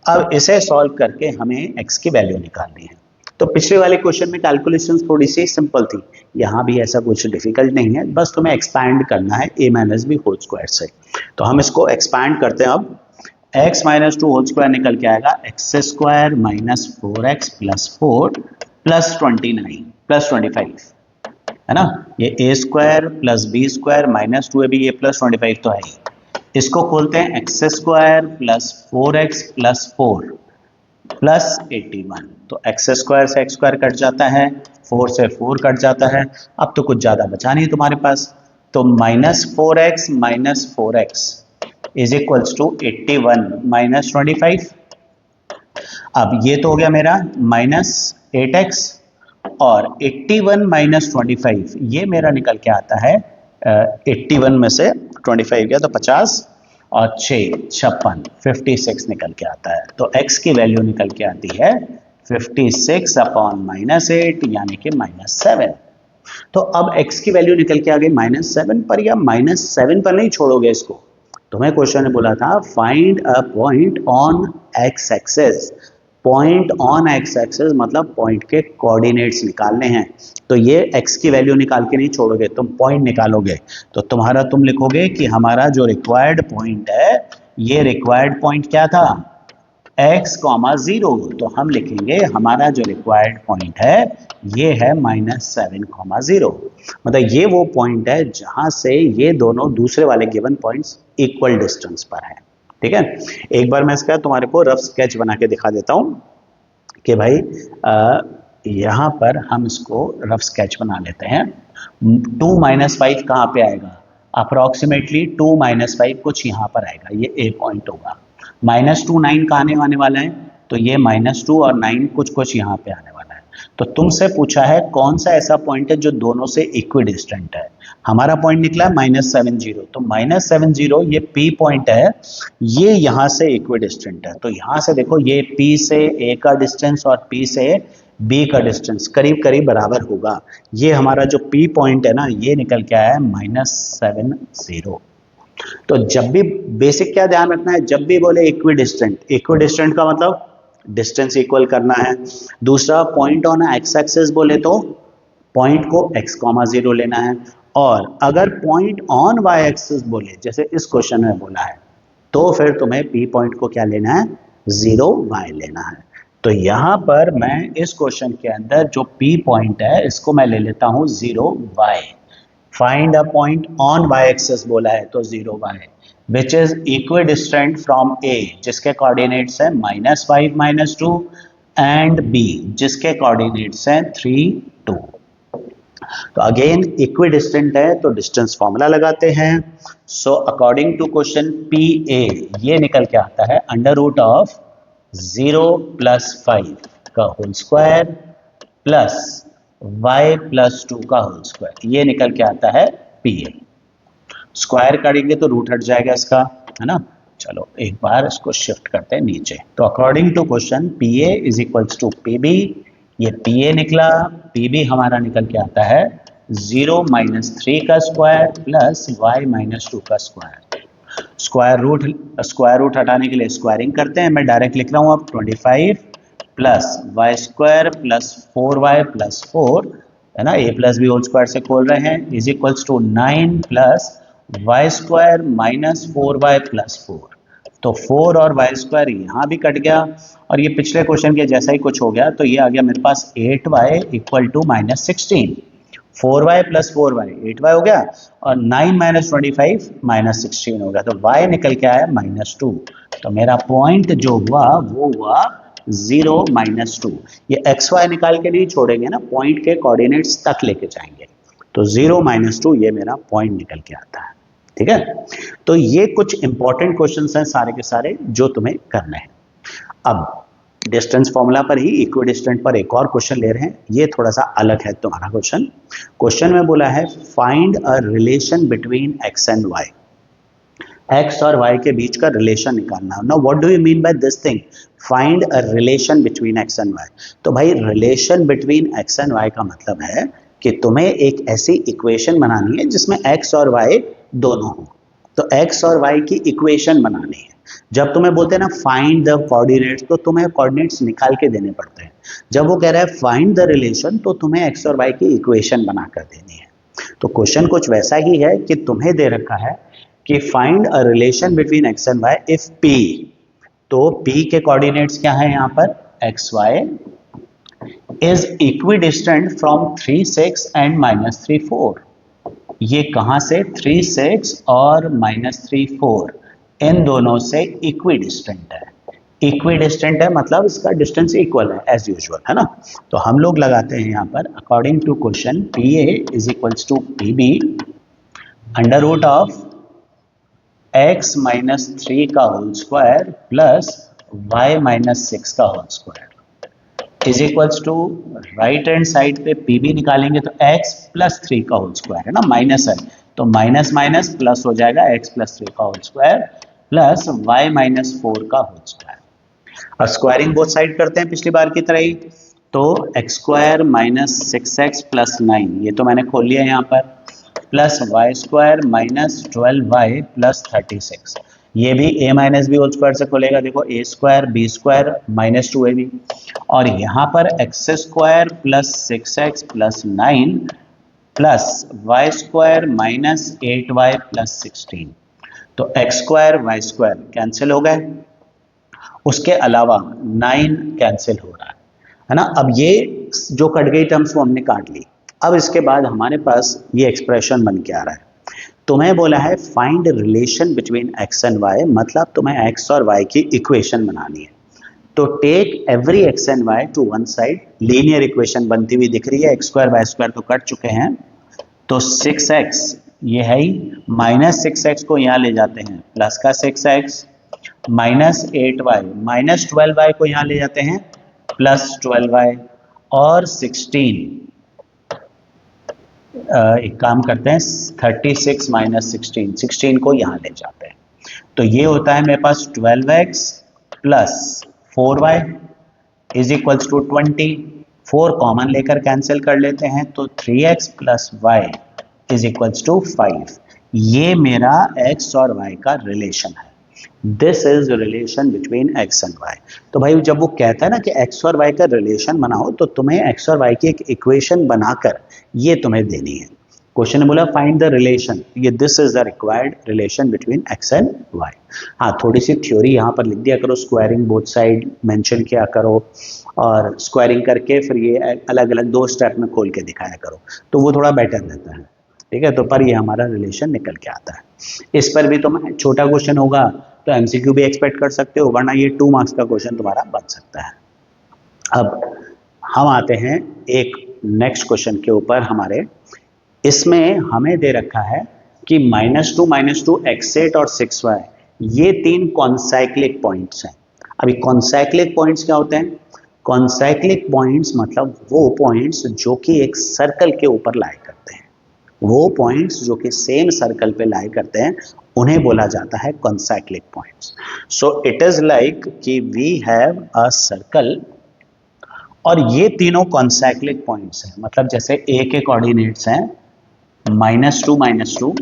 S1: अब इसे सॉल्व करके हमें x की वैल्यू निकालनी है। तो पिछले वाले क्वेश्चन में कैलकुलेशन थोड़ी सी सिंपल थी, यहाँ भी ऐसा कुछ डिफिकल्ट नहीं है, बस तुम्हें एक्सपैंड करना है a - b होल स्क्वायर से। तो हम इसको एक्सपैंड करते हैं। अब x - 2 होल स्क्वायर निकल के आएगा x² - 4x + 4 + 29 + 25, है ना। ये a² + b² - 2ab ये + 25 तो है ही। इसको खोलते हैं x² + 4x + 4 + 81। तो x² से x² कट जाता है, 4 से 4 कट जाता है, अब तो कुछ ज़्यादा बचा नहीं तुम्हारे पास। तो -4x - 4x is equals to 81 - 25। अब ये तो हो गया मेरा -8x और 81 - 25 ये मेरा निकल के आता है 81 में से 25 गया तो 50 और 6 56 56 निकल के आता है। तो x की वैल्यू निकल के आती है 56 अपॉन -8 यानी कि -7। तो अब x की वैल्यू निकल के आ गई -7 पर, या -7 पर नहीं छोड़ोगे इसको। तुम्हें क्वेश्चन ने बोला था find a point on x axis. Point on x axis मतलब पॉइंट के कोऑर्डिनेट्स निकालने हैं। तो ये x की वैल्यू निकाल के नहीं छोड़ोगे, तुम पॉइंट निकालोगे। तो तुम लिखोगे कि हमारा जो रिक्वायर्ड पॉइंट है, ये रिक्वायर्ड पॉइंट क्या था? x, 0। तो हम लिखेंगे हमारा जो रिक्वायर्ड पॉइंट है ये है -7, 0। मतलब ये वो पॉइंट है जहां से ये दोनों दूसरे वाले गिवन पॉइंट्स इक्वल डिस्टेंस पर हैं। ठीक है, एक बार मैं इसका तुम्हारे को रफ स्केच बना के दिखा देता हूं कि भाई यहां पर हम इसको रफ स्केच बना लेते हैं। 2 - 5 कहां पे आएगा? अप्रोक्सीमेटली 2 - 5 कुछ यहां पर आएगा, ये ए पॉइंट होगा। -2 9 का आने वाला है, तो ये -2 और 9 कुछ यहाँ पे आने वाला है। तो तुमसे पूछा है कौन सा ऐसा पॉइंट है जो दोनों से इक्विडिस्टेंट है। हमारा पॉइंट निकला है -70। तो -70 ये P पॉइंट है, ये यहाँ से इक्विडिस्टेंट है। तो यहाँ से देखो ये P से A का डिस्टेंस और P से B का डिस्टेंस करीब करीब बराबर होगा। ये हमारा जो P पॉइंट है ना, ये निकल के आया है -70। तो जब भी बेसिक क्या ध्यान रखना है, जब भी बोले इक्विडिस्टेंट, इक्विडिस्टेंट का मतलब डिस्टेंस इक्वल करना है। दूसरा पॉइंट ऑन एक्स एक्सिस बोले तो पॉइंट को x, 0 लेना है। और अगर पॉइंट ऑन वाई एक्सिस बोले, जैसे इस क्वेश्चन में बोला है, तो फिर तुम्हें P पॉइंट को क्या लेना है? 0 y लेना है। तो यहां पर मैं इस क्वेश्चन के अंदर जो P पॉइंट है इसको मैं ले लेता हूं 0 y। Find a point on y axis बोला है तो 0 y which is equidistant from A जिसके कोऑर्डिनेट्स हैं -5 - 2 एंड B जिसके कोऑर्डिनेट्स हैं 3 2। तो अगेन इक्विडिस्टेंट है तो डिस्टेंस फॉर्मूला लगाते हैं। So according to question PA ये निकल के आता है अंडर रूट ऑफ 0 + 5 का होल स्क्वायर प्लस y + 2 का होल स्क्वायर, ये निकल के आता है PA। स्क्वायर करेंगे तो रूट हट जाएगा इसका, है ना। चलो एक बार इसको शिफ्ट करते हैं नीचे। तो according to question PA is equals to PB, ये PA निकला, PB हमारा निकल के आता है 0 माइनस 3 का स्क्वायर प्लस y माइनस 2 का स्क्वायर। स्क्वायर रूट हटाने के लिए स्क्वायरिंग करते हैं। मैं डायरेक्ट लिख रहा हूँ अब 25 plus y square plus 4y plus 4, है ना, a plus b whole square से खोल रहे हैं, is equals to 9 plus y square minus 4y plus 4। तो 4 और वाई स्क्वायर यहाँ भी कट गया और ये पिछले क्वेश्चन के जैसा ही कुछ हो गया, तो ये आ गया मेरे पास 8y equal to minus 16। 4y plus 4y 8y हो गया और 9 माइनस 25 माइनस 16 हो गया, तो y निकल के आया माइनस 2। तो मेरा पॉइंट जो हुआ वो हुआ 0 माइनस 2। ये एक्स वाई निकाल के नहीं छोड़ेंगे ना, पॉइंट के कोऑर्डिनेट्स तक लेके जाएंगे। तो 0 माइनस 2 ये मेरा पॉइंट निकल के आता है। ठीक है, तो ये कुछ इंपॉर्टेंट क्वेश्चंस हैं सारे के सारे जो तुम्हें करने हैं। अब डिस्टेंस फॉर्मूला पर ही इक्विडिस्टेंट पर एक और क्वेश्चन ले रहे हैं, ये थोड़ा सा अलग है तुम्हारा क्वेश्चन। क्वेश्चन में बोला है find a relation between x and y. X और वाई के बीच का रिलेशन निकालना। Now what do you mean by this thing, find a relation between x and y. तो भाई relation between x and y का मतलब है कि तुम्हें एक ऐसी इक्वेशन बनानी है जिसमें एक्स और वाई दोनों हो। तो एक्स और वाई की इक्वेशन बनानी है। जब तुम्हें बोलते हैं ना फाइंड द कोऑर्डिनेट्स, तो तुम्हें कोऑर्डिनेट्स निकाल के देने पड़ते हैं। जब वो कह रहा है फाइंड द रिलेशन, तो तुम्हें एक्स और वाई की इक्वेशन बनाकर देनी है। तो क्वेश्चन कुछ वैसा ही है कि तुम्हें दे रखा है कि find a relation between x and y if p, तो p के कोऑर्डिनेट्स क्या है यहाँ पर, x y is equidistant from 3 6 and minus 3 4। ये कहां से, 3 6 और माइनस 3 4 इन दोनों से इक्विडिस्टेंट है। इक्विडिस्टेंट है मतलब इसका डिस्टेंस इक्वल है एज यूजुअल, है ना। तो हम लोग लगाते हैं यहाँ पर according to question P A is equals to P B under root of x minus 3 का whole square plus y minus 6 का whole square is equals to right hand side पे पी बी निकालेंगे तो x प्लस 3 का whole square है ना, minus है तो माइनस माइनस प्लस हो जाएगा, x प्लस 3 का whole square plus y minus 4 का होल स्क्वायर। अब स्क्वायरिंग बोथ साइड करते हैं पिछली बार की तरह ही, तो x square minus 6x plus 9 ये तो मैंने खोल लिया यहाँ पर, plus y square minus 12y plus 36 ये भी a minus b whole square से खोलेगा। देखो a square b square minus 2ab और यहाँ पर x square plus 6x plus 9 plus y square minus 8y plus 16। तो x square y square cancel हो गए, उसके अलावा 9 कैंसिल हो रहा है ना। अब ये जो कट गई टर्म्स वो हमने काट ली। अब इसके बाद हमारे पास ये एक्सप्रेशन बन के आ रहा है। तुम्हें बोला है find relation between x and y, मतलब तुम्हें एक्स और वाई की इक्वेशन बनानी है। तो take every x and y to one side, linear equation बनती हुई दिख रही है। एक्स स्क्वायर वाई स्क्वायर तो कट चुके हैं, तो 6x ये है ही, माइनस 6x को यहाँ ले जाते हैं, प्लस का 6x minus 8y minus 12y को यहाँ ले जाते हैं, प्लस 12y और 16 एक काम करते हैं 36 माइनस 16 को यहाँ ले जाते हैं। तो ये होता है मेरे पास 12x plus 4y is equals to 20। 4 common लेकर कैंसिल कर लेते हैं तो 3x plus y is equals to 5। ये मेरा x और y का रिलेशन है। This is relation between x and y। तो भाई जब वो कहता है ना कि x और y का रिलेशन बनाओ, तो तुम्हें x और y की एक इक्वेशन बनाकर ये तुम्हें देनी है। क्वेश्चन ने बोला फाइंड द रिलेशन, ये this is the required relation between x and y। हाँ, थोड़ी सी थ्योरी यहाँ पर लिख दिया करो, स्क्वायरिंग बोथ साइड मेंशन किया करो और स्क्वायरिंग करके फिर ये अलग अलग 2 स्टेप में खोल के दिखाया करो, तो वो थोड़ा बेटर रहता है। ठीक है, तो पर ये हमारा रिलेशन निकल के आता है। इस पर भी तुम छोटा क्वेश्चन होगा तो एमसीक्यू भी एक्सपेक्ट कर सकते हो, वरना ये 2 मार्क्स का क्वेश्चन तुम्हारा बन सकता है। अब हम आते हैं एक नेक्स्ट क्वेश्चन के ऊपर हमारे। इसमें हमें दे रखा है कि -2 x8 और 6y ये 3 कॉन्साइक्लिक पॉइंट्स हैं। अभी कॉन्साइक्लिक पॉइंट्स क्या होते हैं? कॉन्साइक्लिक पॉइंट्स मतलब वो पॉइंट्स जो कि एक सर्कल के ऊपर लाई करते हैं, वो पॉइंट्स जो कि सेम सर्कल पे लाई करते हैं उन्हें बोला जाता है concyclic points. So it is like कि वी हैव अ सर्कल और ये तीनों कॉन्साइक्लिक पॉइंट्स हैं, मतलब जैसे ए के कोऑर्डिनेट्स हैं -2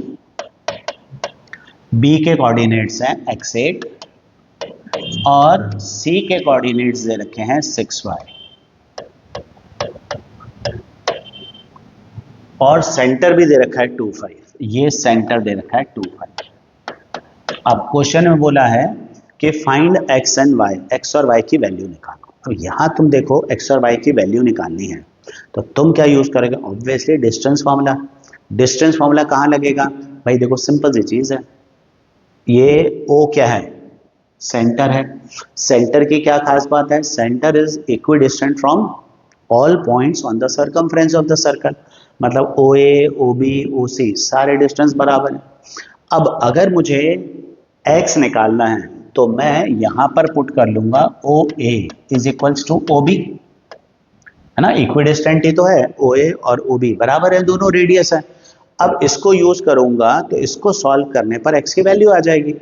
S1: बी के कोऑर्डिनेट्स हैं x8 और सी के कोऑर्डिनेट्स दे रखे हैं 6y और सेंटर भी दे रखा है 2 5। ये सेंटर दे रखा है 2 5। अब क्वेश्चन में बोला है कि find x and y, x और y की वैल्यू निकालो। तो यहां तुम देखो x और y की वैल्यू निकालनी है तो तुम क्या यूज करोगे? Obviously distance formula. Distance formula कहां लगेगा भाई? देखो सिंपल सी चीज है, ये O क्या है? सेंटर है। सेंटर की क्या खास बात है? Centre is equidistant from all points on the circumference of the circle. मतलब OA, OB, OC सारे डिस्टेंस बराबर है। अब अगर मुझे x निकालना है तो मैं यहां पर पुट कर लूंगा OA is equals to OB, है ना? इक्विडिस्टेंट ही तो है, OA और OB बराबर है, दोनों रेडियस है। अब इसको यूज करूंगा तो इसको सॉल्व करने पर x की वैल्यू आ जाएगी,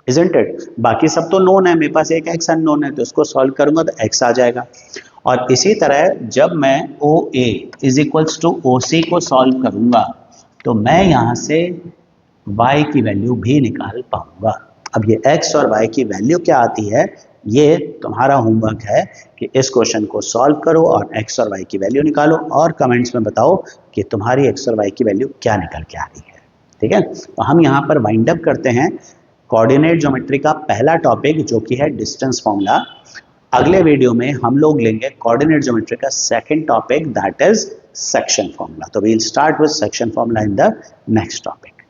S1: इजंट इट? बाकी सब तो नोन है, मेरे पास एक x अननोन है, तो इसको सॉल्व करूंगा तो x आ जाएगा। और इसी तरह जब मैं OA is equals to OC को सॉल्व करूंगा तो मैं यहां से y की वैल्यू भी निकाल पाऊंगा। अब ये x और y की वैल्यू क्या आती है, ये तुम्हारा होमवर्क है कि इस क्वेश्चन को सॉल्व करो और x और y की वैल्यू निकालो और कमेंट्स में बताओ कि तुम्हारी x और y की वैल्यू क्या निकल के आ रही है। ठीक है, तो हम यहाँ पर वाइंड अप करते हैं कोऑर्डिनेट ज्योमेट्री का पहला टॉपिक जो कि है डिस्टेंस फॉर्मूला। अगले वीडियो में हम लोग लेंगे कोऑर्डिनेट ज्योमेट्री का second topic that is section formula. तो we will start with section formula in the next topic.